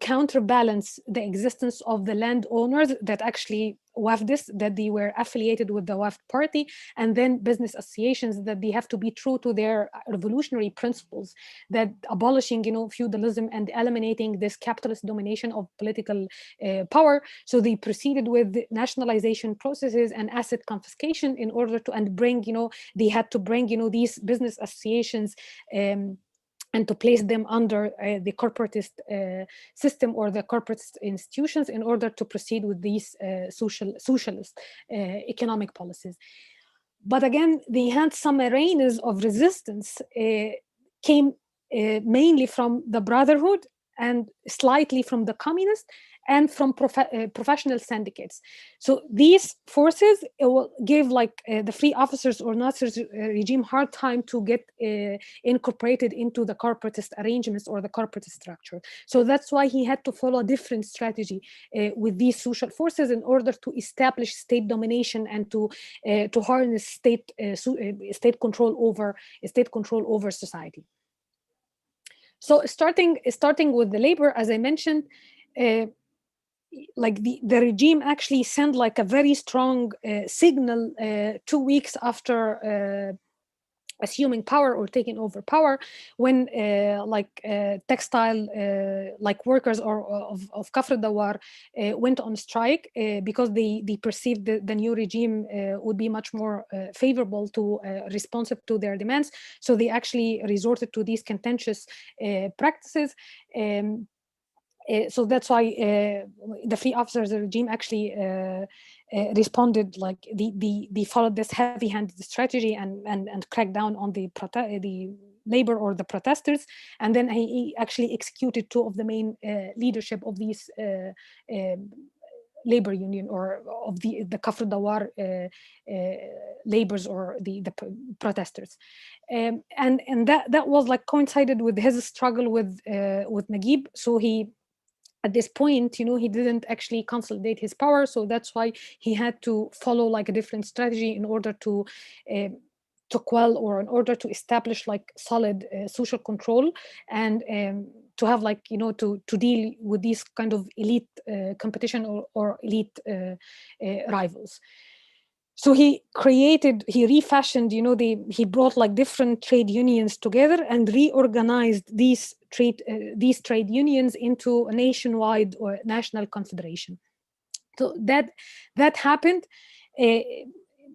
counterbalance the existence of the landowners that actually Wafdis, that they were affiliated with the Wafd party, and then business associations that they have to be true to their revolutionary principles, that abolishing, feudalism and eliminating this capitalist domination of political power. So they proceeded with nationalization processes and asset confiscation in order to, and bring, they had to bring, these business associations and to place them under the corporatist system or the corporatist institutions in order to proceed with these socialist economic policies. But again, they had some arenas of resistance, came mainly from the Brotherhood and slightly from the communists and from professional syndicates. So these forces gave like the free officers or Nasser's regime hard time to get incorporated into the corporatist arrangements or the corporatist structure. So that's why he had to follow a different strategy with these social forces in order to establish state domination and to harness state control over society. So starting with the labor, as I mentioned, like the regime actually sent like a very strong signal 2 weeks after assuming power or taking over power, when textile like workers or of Kafr Dawar went on strike because they perceived the new regime would be much more favorable to responsive to their demands. So they actually resorted to these contentious practices. So that's why the free officers regime actually responded, like they followed this heavy-handed strategy and cracked down on the labor or the protesters, and then he actually executed two of the main leadership of these labor union, or of the Kafr Dawar laborers, or the protesters, and that was like coincided with his struggle with Naguib. So he, at this point, he didn't actually consolidate his power, so that's why he had to follow like a different strategy in order to quell, or in order to establish like solid social control, and to have like to deal with these kind of elite competition, or elite rivals. So he refashioned, he brought like different trade unions together and reorganized these trade unions into a nationwide or national confederation. So that happened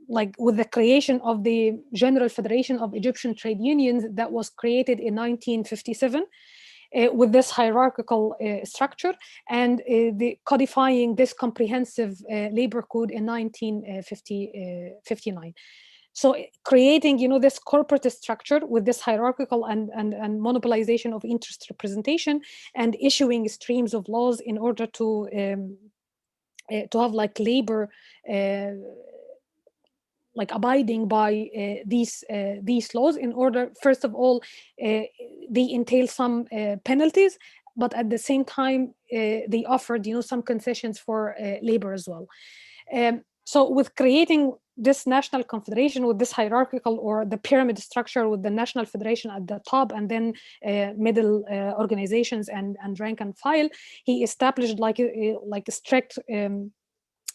like with the creation of the General Federation of Egyptian Trade Unions that was created in 1957. With this hierarchical structure, and the codifying this comprehensive labor code in 1959. So creating, this corporate structure with this hierarchical and monopolization of interest representation, and issuing streams of laws in order to have like labor like abiding by these laws, in order, first of all, they entail some penalties, but at the same time they offered some concessions for labor as well. So with creating this national confederation with this hierarchical or the pyramid structure, with the national federation at the top, and then middle organizations and rank and file, he established like a strict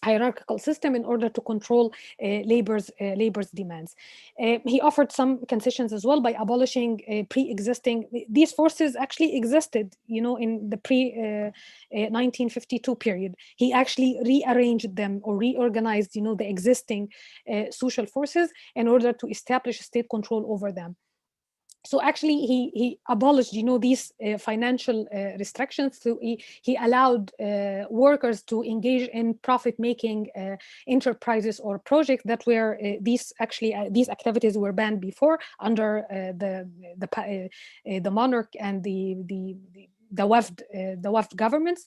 hierarchical system in order to control labor's demands. He offered some concessions as well by abolishing pre-existing. These forces actually existed, in the pre-1952 period. He actually rearranged them or reorganized, the existing social forces in order to establish state control over them. So actually, he abolished, these financial restrictions. So he allowed workers to engage in profit-making enterprises or projects that were these activities were banned before under the monarch and the Wafd governments,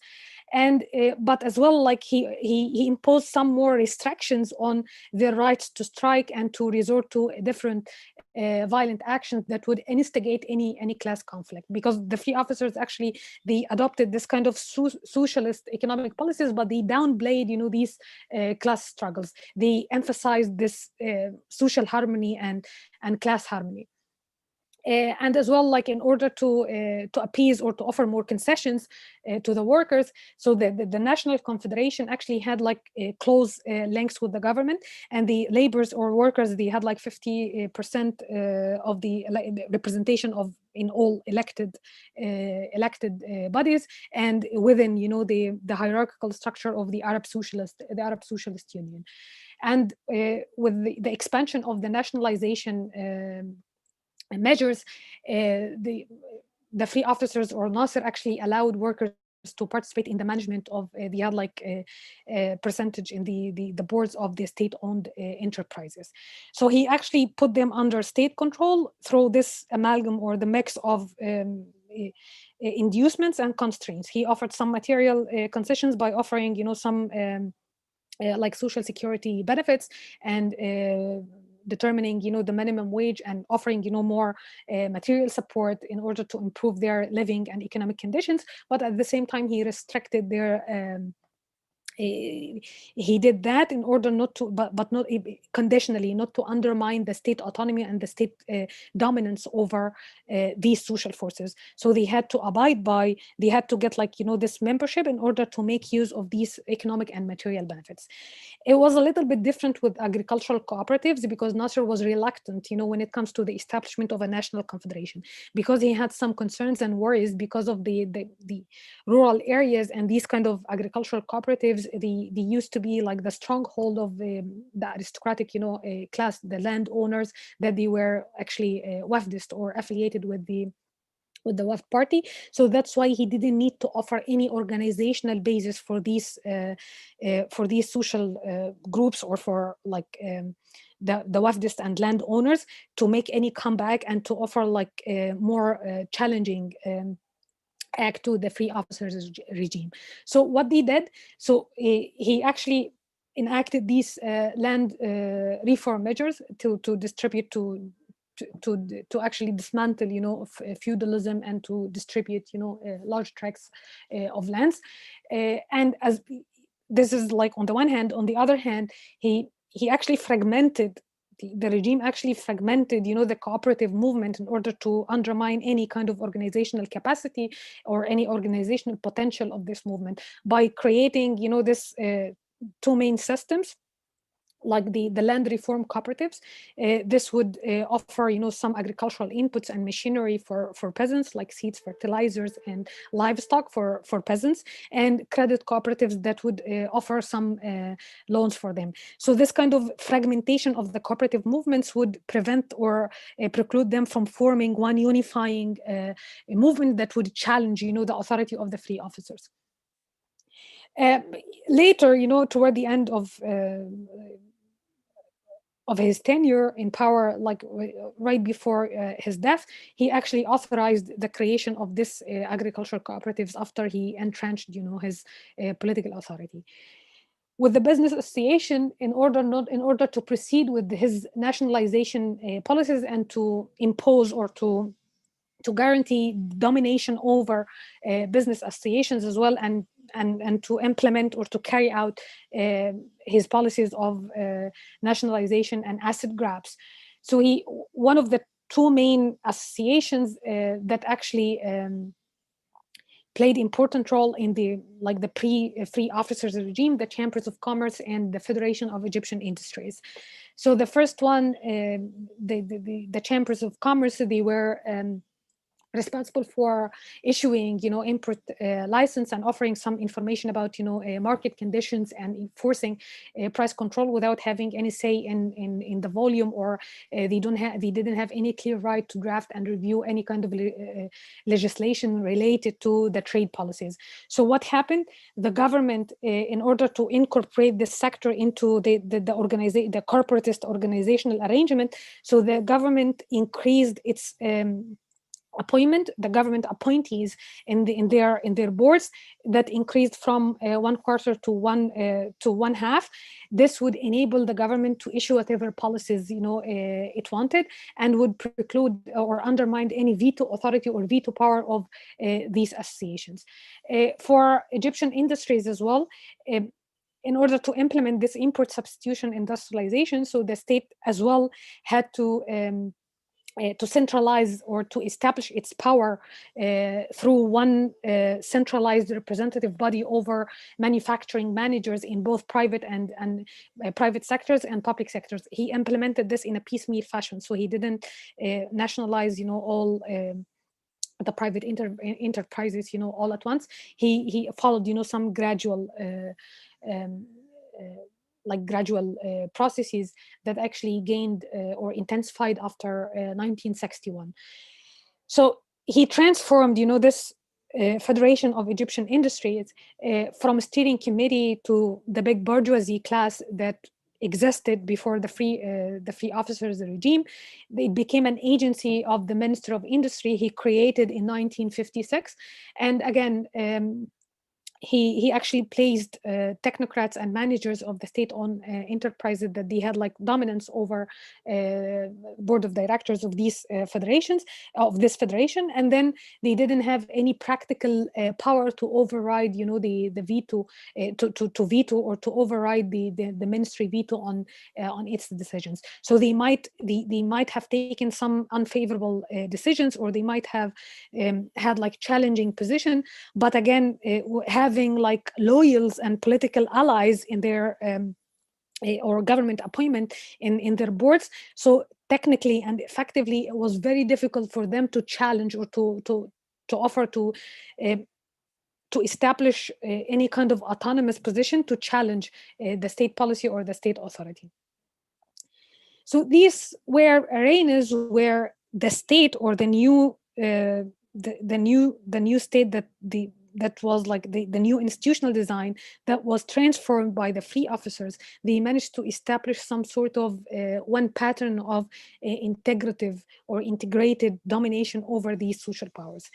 and but as well, like he imposed some more restrictions on their rights to strike and to resort to different violent actions that would instigate any class conflict, because the free officers actually they adopted this kind of socialist economic policies, but they downplayed these class struggles. They emphasized this social harmony and class harmony. And as well, like in order to appease or to offer more concessions to the workers, so the National Confederation actually had like close links with the government, and the laborers or workers, they had like 50% of the representation of in all elected bodies, and within the hierarchical structure of the Arab Socialist Union. And with the expansion of the nationalization measures, the free officers or Nasser actually allowed workers to participate in the management of they had like a percentage in the boards of the state-owned enterprises. So he actually put them under state control through this amalgam or the mix of inducements and constraints. He offered some material concessions by offering some like social security benefits, and determining the minimum wage, and offering more material support in order to improve their living and economic conditions. But at the same time, he restricted their he did that in order not to, but not conditionally, not to undermine the state autonomy and the state dominance over these social forces. So they had to abide by, they had to get like this membership in order to make use of these economic and material benefits. It was a little bit different with agricultural cooperatives, because Nasser was reluctant, when it comes to the establishment of a national confederation, because he had some concerns and worries because of the rural areas, and these kind of agricultural cooperatives, they used to be like the stronghold of the aristocratic class, the landowners, that they were actually Wafdist or affiliated with the with the WAFD party. So that's why he didn't need to offer any organizational basis for these social groups, or for like the Wafdists and landowners, to make any comeback and to offer like a more challenging act to the free officers regime. So what they did, so he actually enacted these land reform measures to distribute to actually dismantle, feudalism, and to distribute, large tracts of lands. And as this is like on the one hand, on the other hand, he actually fragmented. The regime actually fragmented, the cooperative movement in order to undermine any kind of organizational capacity or any organizational potential of this movement by creating, this two main systems, like the land reform cooperatives. This would offer, some agricultural inputs and machinery for peasants, like seeds, fertilizers, and livestock for peasants, and credit cooperatives that would offer some loans for them. So this kind of fragmentation of the cooperative movements would prevent or preclude them from forming one unifying movement that would challenge, the authority of the free officers. Later, toward the end of his tenure in power, like right before his death, he actually authorized the creation of this agricultural cooperatives after he entrenched, his political authority. With the business association, in order to proceed with his nationalization policies and to impose or to guarantee domination over business associations as well, and to implement or to carry out his policies of nationalization and asset grabs. So one of the two main associations that actually played important role in the pre-free officers regime, the Chambers of Commerce and the Federation of Egyptian Industries. So the first one, the Chambers of Commerce, they were responsible for issuing, import license and offering some information about, market conditions and enforcing price control without having any say in the volume, or they didn't have any clear right to draft and review any kind of legislation related to the trade policies. So what happened? The government, in order to incorporate this sector into the corporatist organizational arrangement, so the government increased its the government appointees in their boards, that increased from 1/4 to 1/2. This would enable the government to issue whatever policies it wanted, and would preclude or undermine any veto authority or veto power of these associations. For Egyptian industries as well, in order to implement this import substitution industrialization, so the state as well had to centralize or to establish its power through one centralized representative body over manufacturing managers in both private and private sectors and public sectors. He implemented this in a piecemeal fashion, so he didn't nationalize, all the private enterprises, all at once. He followed, some gradual processes that actually gained or intensified after 1961. So he transformed, this Federation of Egyptian Industries from a steering committee to the big bourgeoisie class that existed before the free officers regime. It became an agency of the Minister of Industry he created in 1956. And again, he actually placed technocrats and managers of the state-owned enterprises that they had dominance over board of directors of these federations, of this federation, and then they didn't have any practical power to override, the veto, to veto or to override the ministry veto on its decisions. So they might have taken some unfavorable decisions, or they might have had challenging position, but again, having loyals and political allies in their or government appointment in their boards. So technically and effectively, it was very difficult for them to challenge or to offer to establish any kind of autonomous position to challenge the state policy or the state authority. So these were arenas where the state or the new the new state that was like the new institutional design that was transformed by the free officers, they managed to establish some sort of one pattern of integrative or integrated domination over these social powers.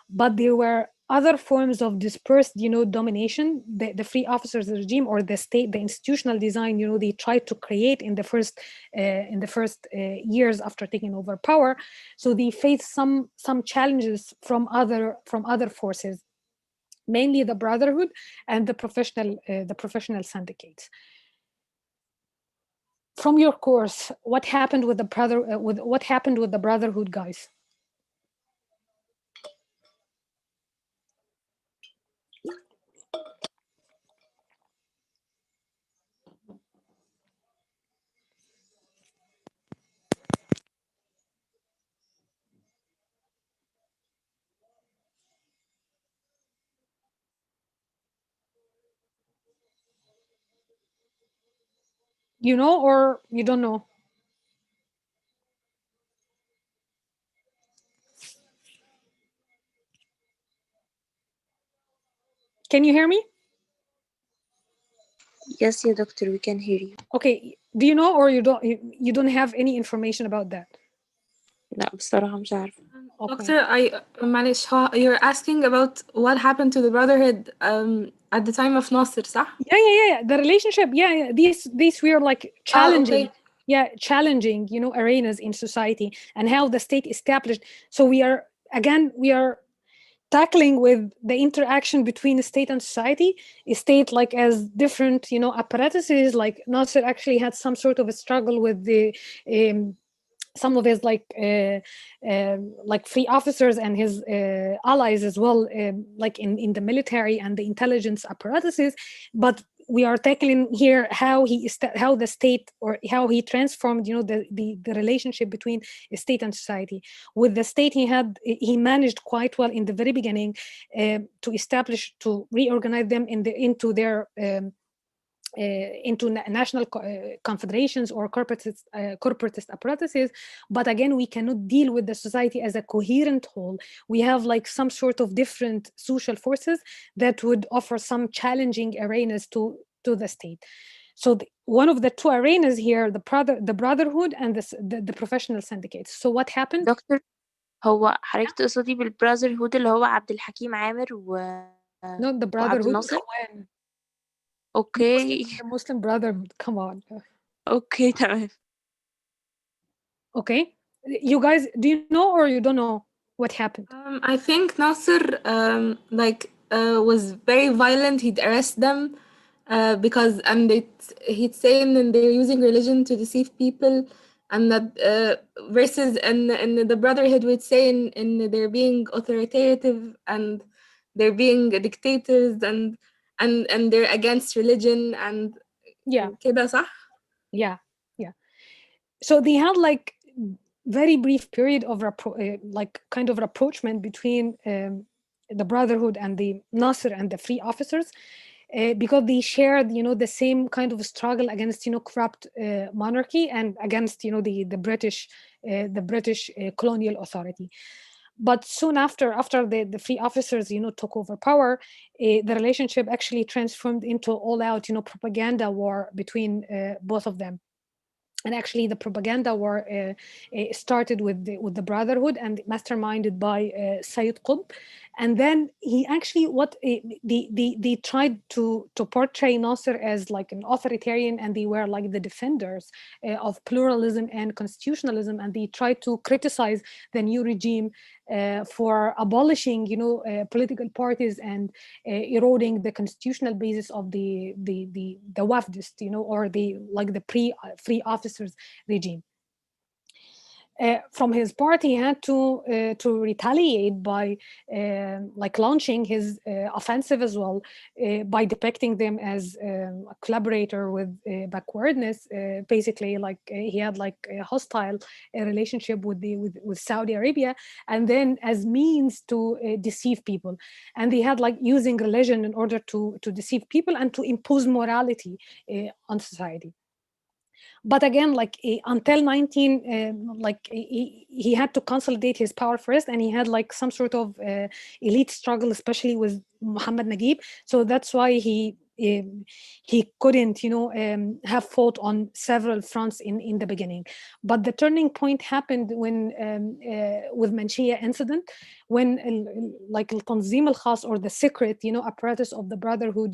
But there were other forms of dispersed, domination. The free officers regime or the state, the institutional design, they tried to create in the first years after taking over power. So they faced some challenges from other forces, mainly the brotherhood and the professional syndicates. From your course, what happened with the brotherhood, guys? You know, or you don't know? Can you hear me? Yes, yeah, doctor, we can hear you. Okay, do you know, or you don't have any information about that? لا بصراحة مش عارفة. Okay. Doctor, معلش, you're asking about what happened to the brotherhood at the time of Nasser, صح? Yeah. The relationship, yeah. These were like challenging. Okay. Yeah, challenging, arenas in society and how the state established. So we are tackling with the interaction between the state and society. A state like as different, apparatuses. Like Nasser actually had some sort of a struggle with the some of his like free officers and his allies as well, like in the military and the intelligence apparatuses. But we are tackling here how the state, or how he transformed, the relationship between state and society. With the state, he managed quite well in the very beginning to reorganize them into their into national confederations or corporatist apparatuses. But again, we cannot deal with the society as a coherent whole. We have like some sort of different social forces that would offer some challenging arenas to the state. So one of the two arenas here, the brotherhood and the professional syndicates. So what happened? دكتور هو حضرتك تقصدي بالبراذرهود اللي هو عبد الحكيم عامر Not the brotherhood. الناصر؟ Okay. The Muslim Brotherhood. Come on. Okay, تمام. Okay, you guys, do you know or you don't know what happened? I think Nasser was very violent. He'd arrest them because he'd say and they're using religion to deceive people, and that versus and the brotherhood would say in they're being authoritative and they're being dictators and they're against religion and Yeah. كده صح? Yeah. So they had like very brief period of like kind of rapprochement between the brotherhood and the Nasser and the free officers, because they shared, the same kind of struggle against, corrupt monarchy and against, the British colonial authority. But soon after the free officers, took over power, the relationship actually transformed into all-out, propaganda war between both of them. And actually, the propaganda war started with the Brotherhood and masterminded by Sayyid Qutb. And then he actually, they tried to portray Nasser as like an authoritarian, and they were like the defenders of pluralism and constitutionalism. And they tried to criticize the new regime for abolishing, political parties and eroding the constitutional basis of the Wafdist, or the free officers regime. From his part, he had to retaliate by launching his offensive as well, by depicting them as a collaborator with backwardness. Basically, he had like a hostile relationship with Saudi Arabia, and then as means to deceive people. And they had like using religion in order to deceive people and to impose morality on society. but again, like until 19, like he had to consolidate his power first, and he had like some sort of elite struggle, especially with Muhammad Naguib. So that's why he couldn't, have fought on several fronts in the beginning. But the turning point happened when with Manshia incident, when like Tanzim al-Khas, or the secret, apparatus of the Brotherhood,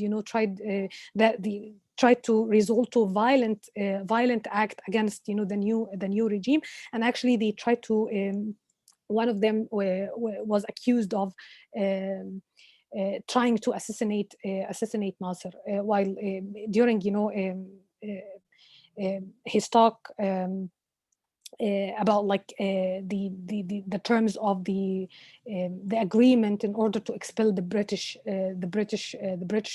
tried to resort to violent act against, the new regime, and actually they tried to. One of them was accused of trying to assassinate Nasser while during his talk about like the terms of the agreement in order to expel the British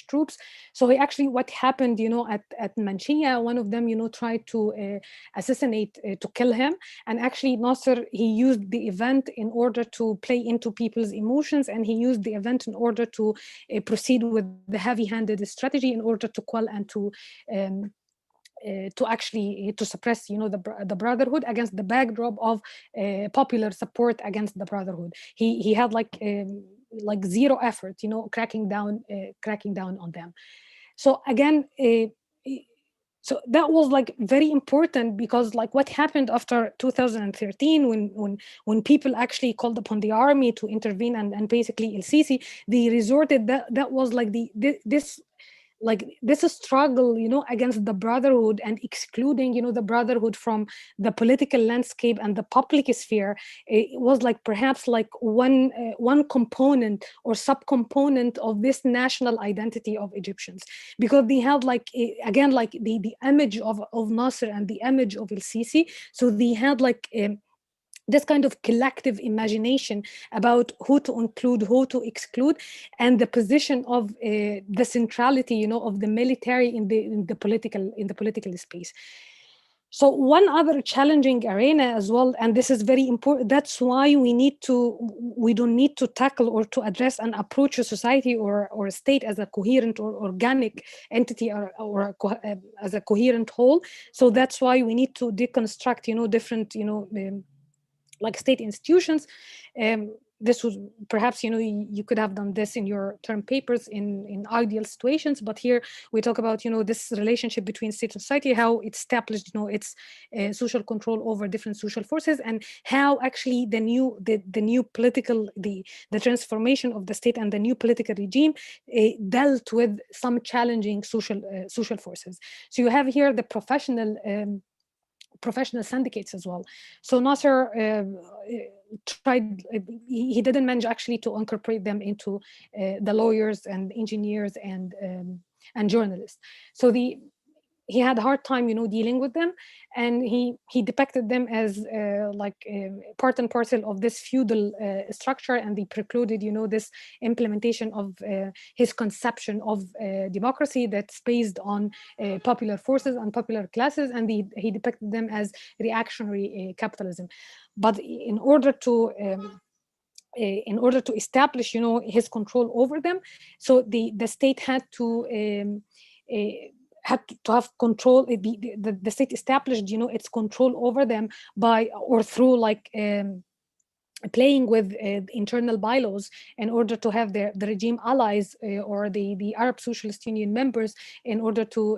troops. So what happened, at Manshia, one of them, tried to assassinate, to kill him, and actually Nasser, he used the event in order to play into people's emotions, and he used the event in order to proceed with the heavy-handed strategy in order to quell and to suppress, the Brotherhood against the backdrop of popular support against the Brotherhood. He had like zero effort, cracking down on them. So again, so that was like very important, because like what happened after 2013, when people actually called upon the army to intervene, and basically El-Sisi, they resorted, that was like this struggle, against the Brotherhood, and excluding, the Brotherhood from the political landscape and the public sphere. It was like perhaps like one component or subcomponent of this national identity of Egyptians, because they had like again like the image of Nasser and the image of El-Sisi. So they had like this kind of collective imagination about who to include, who to exclude, and the position of the centrality, of the military in the political space. So one other challenging arena as well, and this is very important, that's why we don't need to tackle or to address and approach a society or a state as a coherent or organic entity, or as a coherent whole. So that's why we need to deconstruct, different, like state institutions. This was perhaps, you could have done this in your term papers in ideal situations, but here we talk about, this relationship between state and society, how it established, its social control over different social forces, and how actually the new political, the transformation of the state and the new political regime dealt with some challenging social forces. So you have here the professional syndicates as well. So Nasser tried, he didn't manage actually to incorporate them into the lawyers and engineers and journalists. So he had a hard time, dealing with them, and he depicted them as part and parcel of this feudal structure, and they precluded, this implementation of his conception of democracy that's based on popular forces and popular classes, and he depicted them as reactionary capitalism. But in order to establish, his control over them, so the state had to have control. The state established, its control over them through like playing with internal bylaws in order to have the regime allies or the Arab Socialist Union members in order to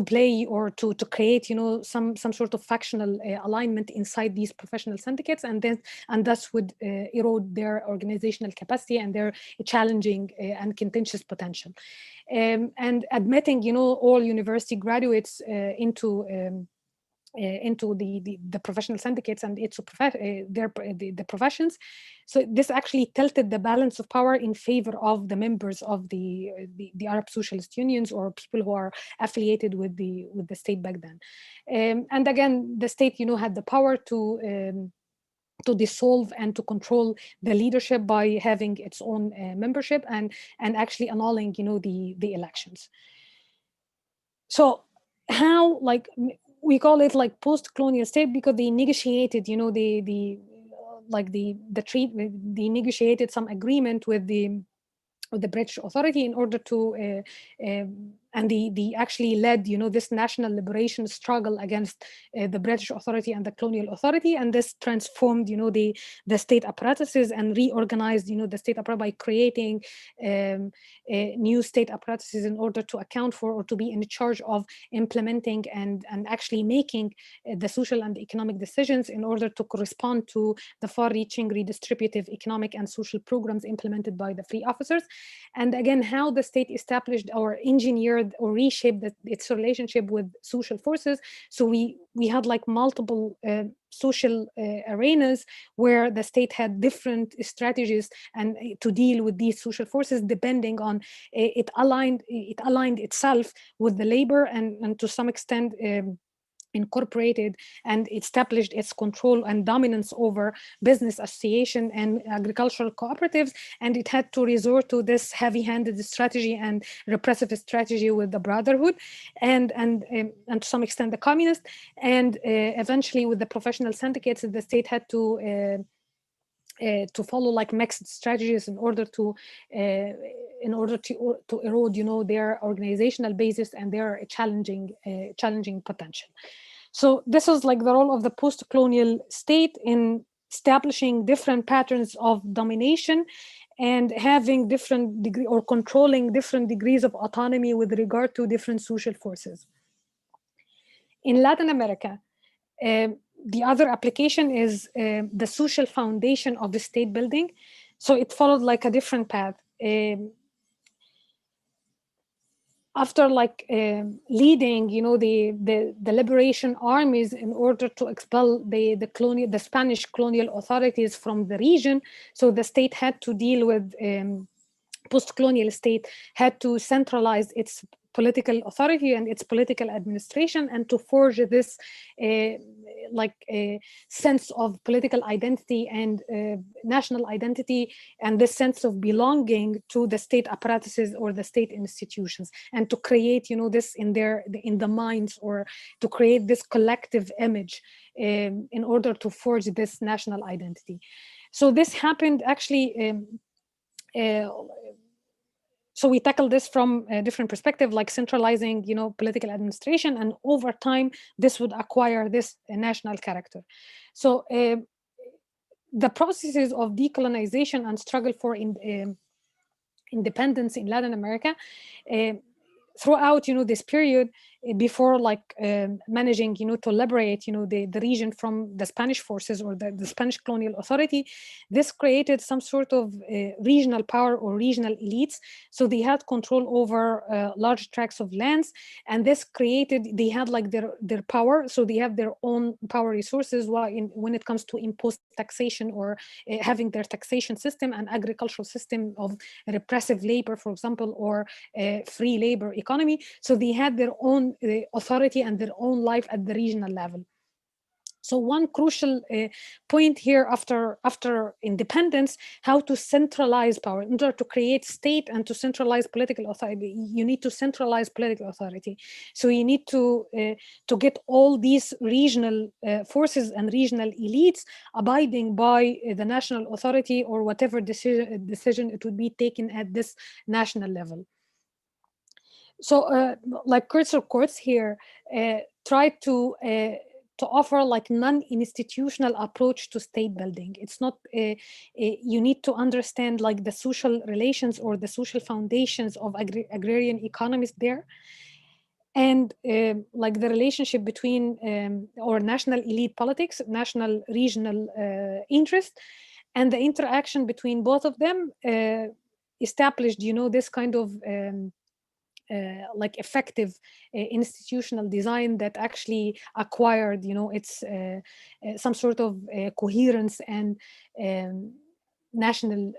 play or to create, some sort of factional alignment inside these professional syndicates, and thus would erode their organizational capacity and their challenging and contentious potential. And admitting, all university graduates into the professional syndicates and the professions. So this actually tilted the balance of power in favor of the members of the Arab Socialist Unions, or people who are affiliated with the state back then. And again, the state, had the power to dissolve and to control the leadership by having its own membership and actually annulling, the elections. So how, like, we call it like post-colonial state because they negotiated, they negotiated some agreement with the British authority in order to and they actually led, you know, this national liberation struggle against the British authority and the colonial authority, and this transformed, you know, the state apparatuses and reorganized, you know, the state apparatus by creating new state apparatuses in order to account for or to be in charge of implementing and actually making the social and economic decisions in order to correspond to the far-reaching redistributive economic and social programs implemented by the free officers. And again, how the state established or engineered or reshaped its relationship with social forces. So we had like multiple social arenas where the state had different strategies and to deal with these social forces, depending on it aligned itself with the labor and to some extent incorporated and established its control and dominance over business association and agricultural cooperatives, and it had to resort to this heavy-handed strategy and repressive strategy with the Brotherhood and to some extent the communists, and eventually with the professional syndicates, the state had to follow like mixed strategies in order to erode, you know, their organizational basis and their challenging potential. So this is like the role of the post-colonial state in establishing different patterns of domination and having different degree or controlling different degrees of autonomy with regard to different social forces. In Latin America, the other application is the social foundation of the state building. So it followed like a different path. After like leading, you know, the liberation armies in order to expel the Spanish colonial authorities from the region, so the state had to deal with post-colonial state had to centralize its political authority and its political administration, and to forge this sense of political identity and national identity, and this sense of belonging to the state apparatuses or the state institutions, and to create, you know, this in the minds, or to create this collective image in order to forge this national identity. So this happened actually. So we tackle this from a different perspective, like centralizing, you know, political administration, and over time, this would acquire this national character. So the processes of decolonization and struggle for independence in Latin America, throughout, you know, this period before like managing, you know, to liberate, you know, the region from the Spanish forces or the Spanish colonial authority, this created some sort of regional power or regional elites. So they had control over large tracts of lands, and this created, they had like their power. So they have their own power resources when it comes to imposed taxation or having their taxation system and agricultural system of repressive labor, for example, or free labor economy. So they had their own authority and their own life at the regional level. So one crucial point here after independence, how to centralize power. In order to create state and to centralize political authority, you need to centralize political authority. So you need to get all these regional forces and regional elites abiding by the national authority or whatever decision it would be taken at this national level. So like cursor courts here try to offer like non-institutional approach to state building. It's not, you need to understand like the social relations or the social foundations of agrarian economies there. And like the relationship between or national elite politics, national regional interest, and the interaction between both of them established, you know, this kind of like effective institutional design that actually acquired, you know, it's some sort of coherence and national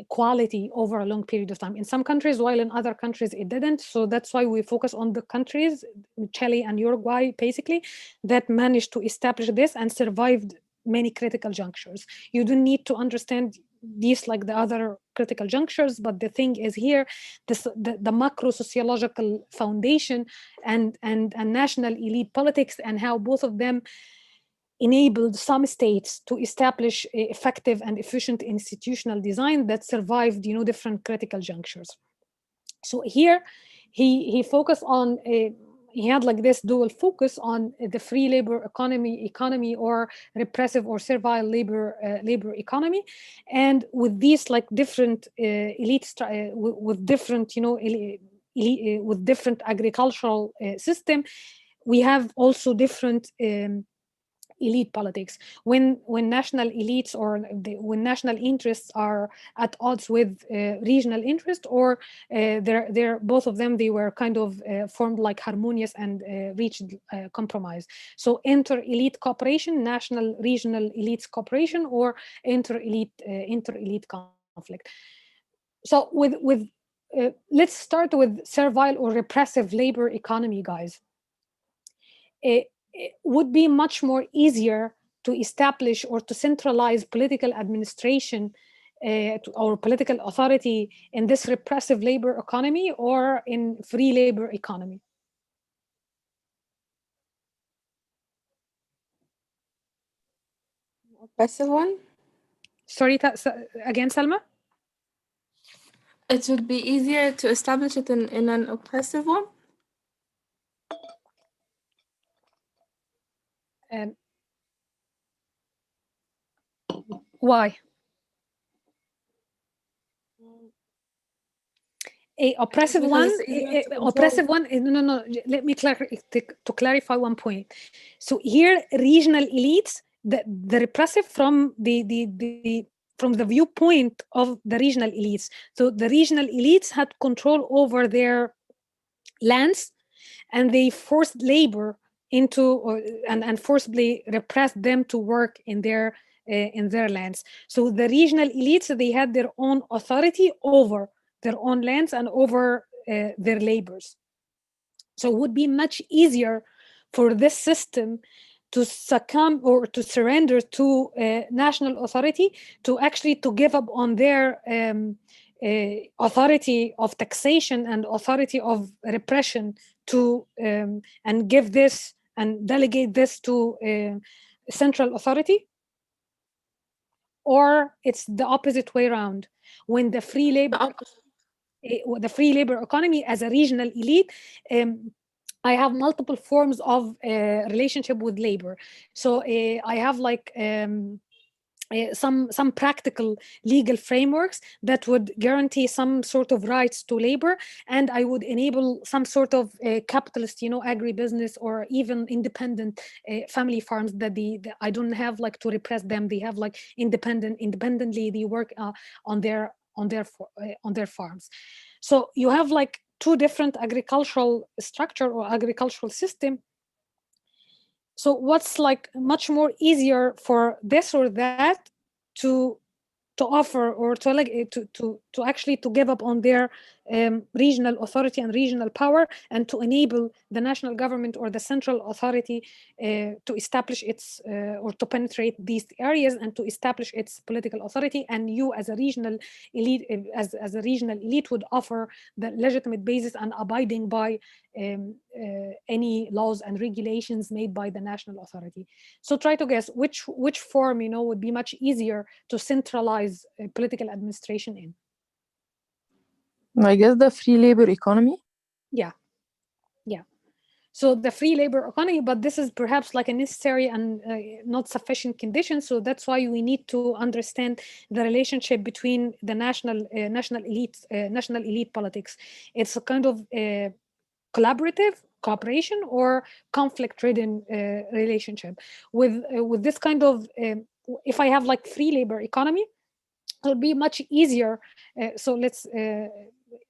quality over a long period of time. In some countries, while in other countries it didn't. So that's why we focus on the countries, Chile and Uruguay, basically, that managed to establish this and survived many critical junctures. You don't need to understand these like the other critical junctures, but the thing is here, the macro sociological foundation and national elite politics, and how both of them enabled some states to establish effective and efficient institutional design that survived, you know, different critical junctures. So here he focused on he had like this dual focus on the free labor economy or repressive or servile labor economy, and with these like different elites with different with different agricultural system, we have also different elite politics. When national elites or when national interests are at odds with regional interest, or they're both of them, they were kind of formed like harmonious and reached compromise. So inter-elite cooperation, national regional elites cooperation, or inter-elite conflict. So with let's start with servile or repressive labor economy, guys. It would be much more easier to establish or to centralize political administration or political authority in this repressive labor economy or in free labor economy? Oppressive one? Sorry, again, Salma? It would be easier to establish it in an oppressive one? Why? A oppressive one, no, let me clarify one point. So here, regional elites, the repressive from the viewpoint of the regional elites. So the regional elites had control over their lands, and they forced labor into and forcibly repressed them to work in their lands. So the regional elites, they had their own authority over their own lands and over their labors. So it would be much easier for this system to succumb or to surrender to national authority, to actually to give up on their authority of taxation and authority of repression to and give this and delegate this to central authority. Or it's the opposite way around. When the free labor economy as a regional elite, I have multiple forms of relationship with labor. So I have like some practical legal frameworks that would guarantee some sort of rights to labor, and I would enable some sort of capitalist, agribusiness or even independent family farms that I don't have like to repress them. They have like independently they work on their farms. So you have like two different agricultural structure or agricultural system. So what's like much more easier for this or that to offer or to actually to give up on their regional authority and regional power, and to enable the national government or the central authority to establish its or to penetrate these areas and to establish its political authority. And you as a regional elite, as a regional elite, would offer the legitimate basis and abiding by any laws and regulations made by the national authority. So try to guess which form would be much easier to centralize political administration in. I guess the free labor economy. Yeah. So the free labor economy, but this is perhaps like a necessary and not sufficient condition. So that's why we need to understand the relationship between the national elite politics. It's a kind of collaborative cooperation or conflict-ridden relationship. With this kind of, if I have like free labor economy, it would be much easier.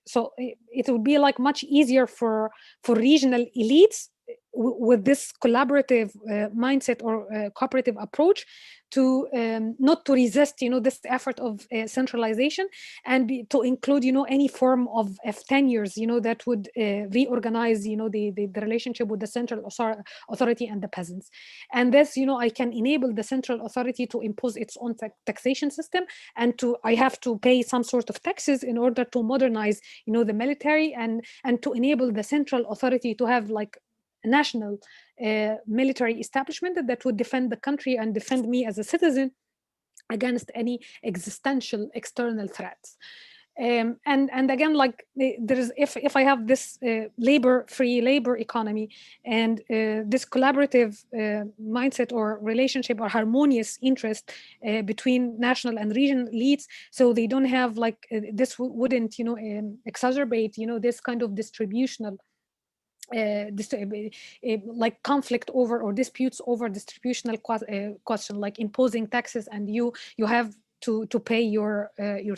So it would be like much easier for regional elites with this collaborative mindset or cooperative approach to not to resist this effort of centralization, and to include any form of tenures that would reorganize the relationship with the central authority and the peasants. And this I can enable the central authority to impose its own taxation system, and I have to pay some sort of taxes in order to modernize the military, and to enable the central authority to have like a national military establishment that would defend the country and defend me as a citizen against any existential external threats. And again, like there's if I have this free labor economy and this collaborative mindset or relationship or harmonious interest between national and regional elites, so they don't have like this wouldn't exacerbate this kind of distributional like conflict over or disputes over distributional question, like imposing taxes and you have to pay your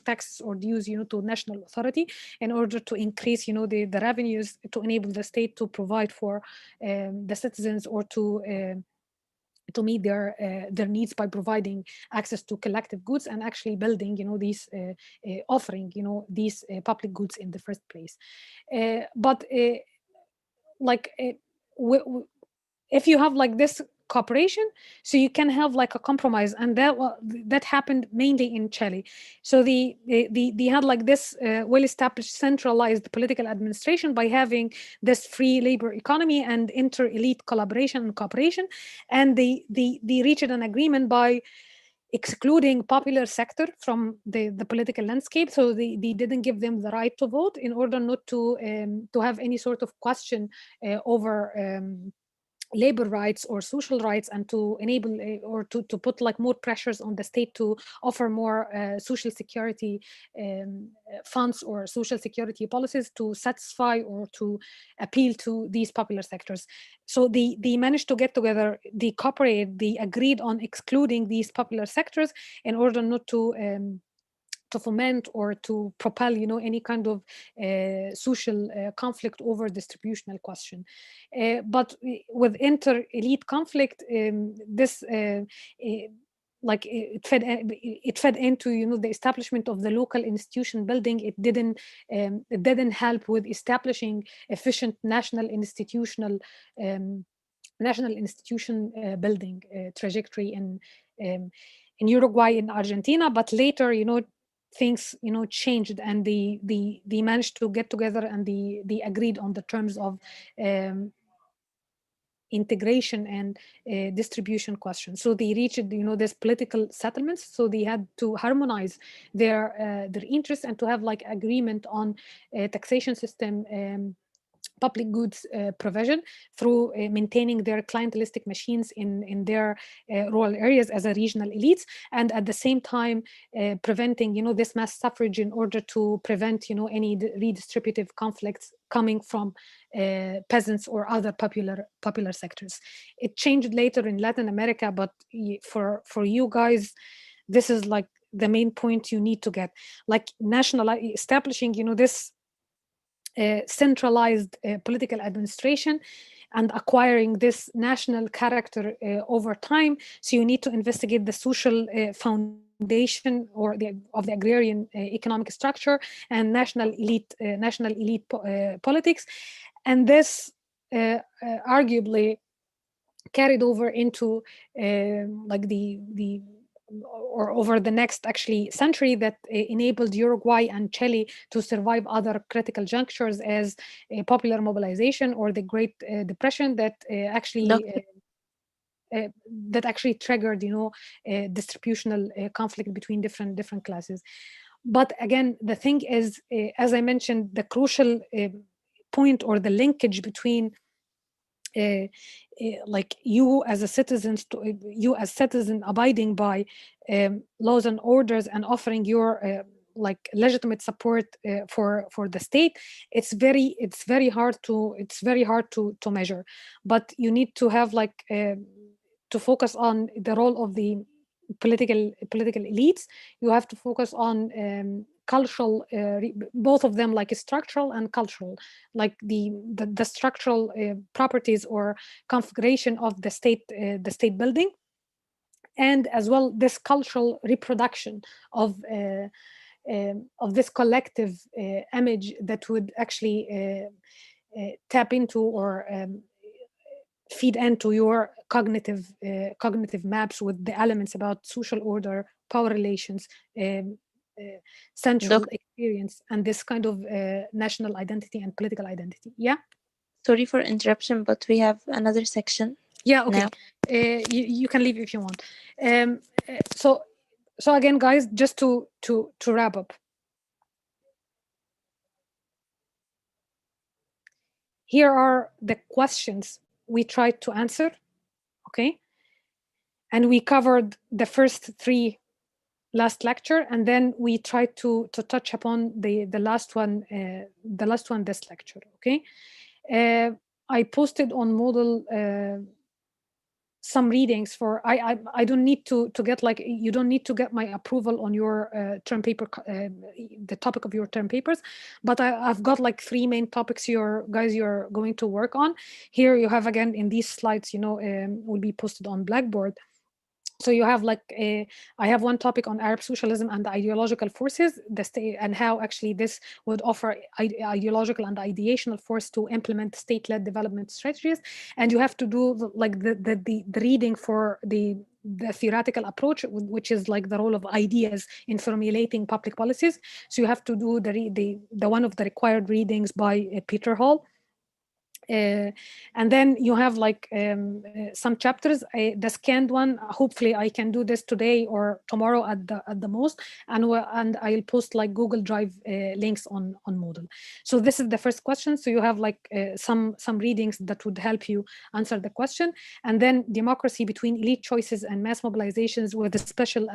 taxes or dues to national authority in order to increase the revenues to enable the state to provide for the citizens or to meet their needs by providing access to collective goods and actually building these offering these public goods in the first place. But like if you have like this cooperation, so you can have like a compromise, and that happened mainly in Chile. So they had like this well-established centralized political administration by having this free labor economy and inter-elite collaboration and cooperation, and they reached an agreement by excluding popular sector from the political landscape. So they didn't give them the right to vote in order not to have any sort of question over labor rights or social rights, and to enable or to put like more pressures on the state to offer more social security funds or social security policies to satisfy or to appeal to these popular sectors. So they managed to get together, they cooperated, they agreed on excluding these popular sectors in order not to foment or to propel, any kind of social conflict over distributional question. But with inter-elite conflict, this like it fed into the establishment of the local institution building. It didn't help with establishing efficient national institution building trajectory in Uruguay and Argentina. But later, things changed, and they managed to get together, and they agreed on the terms of integration and distribution questions. So they reached this political settlements. So they had to harmonize their interests and to have like agreement on taxation system, public goods provision through maintaining their clientelistic machines in their rural areas as a regional elites, and at the same time preventing this mass suffrage in order to prevent any redistributive conflicts coming from peasants or other popular sectors. It changed later in Latin America, but for you guys, this is like the main point you need to get, like establishing this centralized political administration and acquiring this national character over time. So you need to investigate the social foundation or of the agrarian economic structure and national elite politics, and this arguably carried over into like or over the next actually century, that enabled Uruguay and Chile to survive other critical junctures as a popular mobilization or the Great Depression that actually triggered distributional conflict between different classes. But again, the thing is, as I mentioned, the crucial point or the linkage between like you as citizen abiding by laws and orders and offering your like legitimate support for the state, it's very hard to measure. But you need to have like to focus on the role of the political elites. You have to focus on cultural, both of them, like structural and cultural, like the structural properties or configuration of the state building, and as well this cultural reproduction of this collective image that would actually tap into or feed into your cognitive maps with the elements about social order, power relations, central experience, and this kind of national identity and political identity. Yeah. Sorry for interruption, but we have another section. Yeah. Okay. You can leave if you want. So again, guys, just to wrap up. here are the questions we tried to answer, okay? And we covered the first 3 last lecture, and then we tried to touch upon the last one this lecture, okay? I posted on Moodle some readings for, I don't need to get, like, you don't need to get my approval on your term paper, the topic of your term papers, but I've got like 3 main topics you're going to work on. Here you have, again, in these slides, you know, will be posted on Blackboard. So you have like I have one topic on Arab socialism and the ideological forces, the state, and how actually this would offer ideological and ideational force to implement state-led development strategies. And you have to do like the reading for the theoretical approach, which is like the role of ideas in formulating public policies. So you have to do the one of the required readings by Peter Hall. And then you have like some chapters, the scanned one. Hopefully I can do this today or tomorrow at the most, and I'll post like Google Drive links on Moodle. So this is the first question. So you have like some readings that would help you answer the question. And then democracy between elite choices and mass mobilizations with a special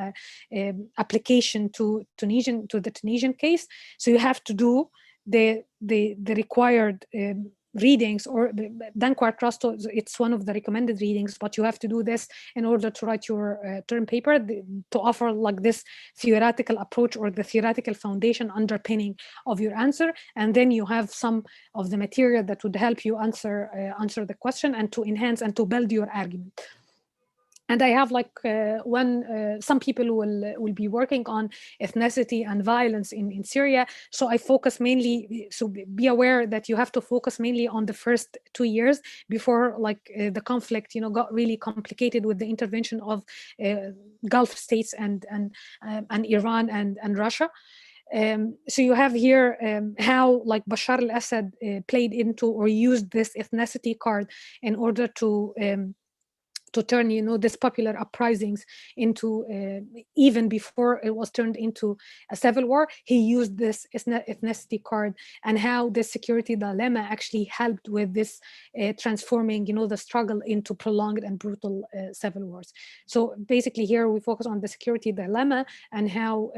application to the Tunisian case. So you have to do the required readings, or Danquart Trusto, it's one of the recommended readings, but you have to do this in order to write your term paper, to offer like this theoretical approach or the theoretical foundation underpinning of your answer. And then you have some of the material that would help you answer the question and to enhance and to build your argument. And I have like some people will be working on ethnicity and violence in Syria. So I focus mainly, so be aware that you have to focus mainly on the first 2 years before like the conflict, you know, got really complicated with the intervention of Gulf states and Iran and Russia. So you have here how like Bashar al-Assad played into or used this ethnicity card in order to turn, you know, this popular uprisings into, even before it was turned into a civil war, he used this ethnicity card, and how this security dilemma actually helped with this transforming, you know, the struggle into prolonged and brutal civil wars. So basically here we focus on the security dilemma and how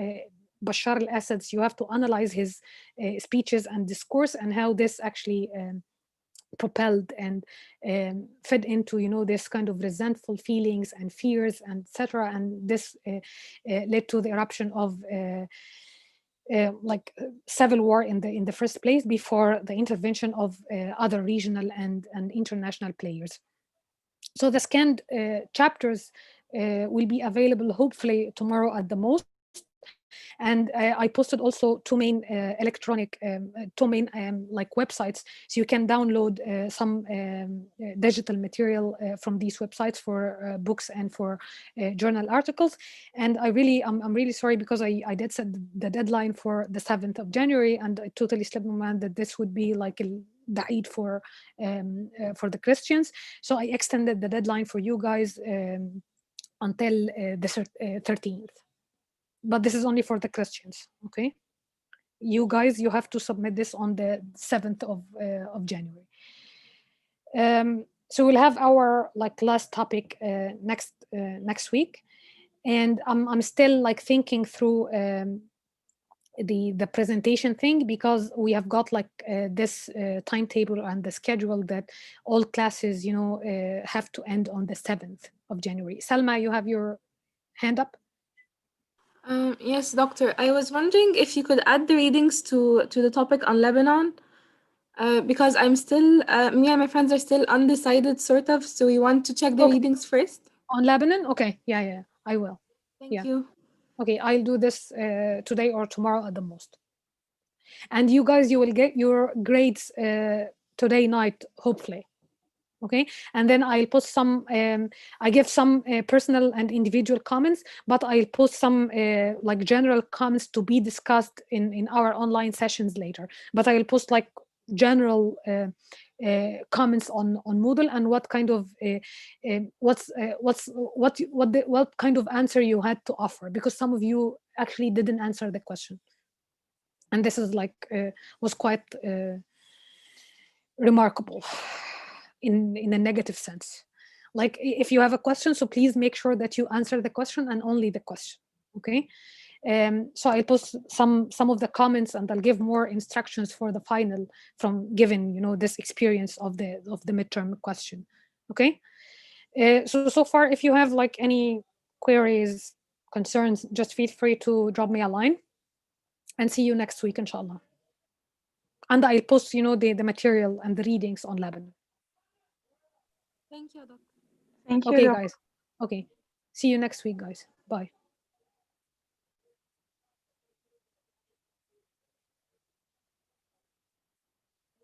Bashar al-Assad's, you have to analyze his speeches and discourse, and how this actually propelled and fed into, you know, this kind of resentful feelings and fears and etc. And this led to the eruption of like civil war in the first place, before the intervention of other regional and international players. So the scanned chapters will be available hopefully tomorrow at the most. And I posted also 2 main electronic, 2 main like websites, so you can download some digital material from these websites for books and for journal articles. And I'm really sorry, because I did set the deadline for the 7th of January, and I totally slipped my mind that this would be like the Eid for the Christians. So I extended the deadline for you guys until the 13th. But this is only for the Christians, okay? You guys, you have to submit this on the 7th of January. So we'll have our like last topic next week, and I'm still like thinking through the presentation thing, because we have got like this timetable and the schedule that all classes, you know, have to end on the 7th of January. Salma, you have your hand up. Yes, doctor. I was wondering if you could add the readings to the topic on Lebanon, because I'm still, me and my friends are still undecided, sort of. So we want to check the readings first. On Lebanon? Okay, yeah, I will. Thank you. Okay, I'll do this today or tomorrow at the most. And you guys, you will get your grades today night, hopefully. Okay, and then I'll post some, I give some personal and individual comments, but I'll post some like general comments to be discussed in our online sessions later. But I will post like general comments on Moodle, and what kind of what kind of answer you had to offer, because some of you actually didn't answer the question, and this is like was quite remarkable in a negative sense. Like if you have a question, so please make sure that you answer the question and only the question, okay? So I'll post some of the comments and I'll give more instructions for the final from given, you know, this experience of the midterm question, okay? So far, if you have like any queries, concerns, just feel free to drop me a line and see you next week, inshallah. And I'll post, you know, the material and the readings on Lebanon. Thank you, Doctor. Thank you, Okay, Dr. guys. Okay. See you next week, guys. Bye.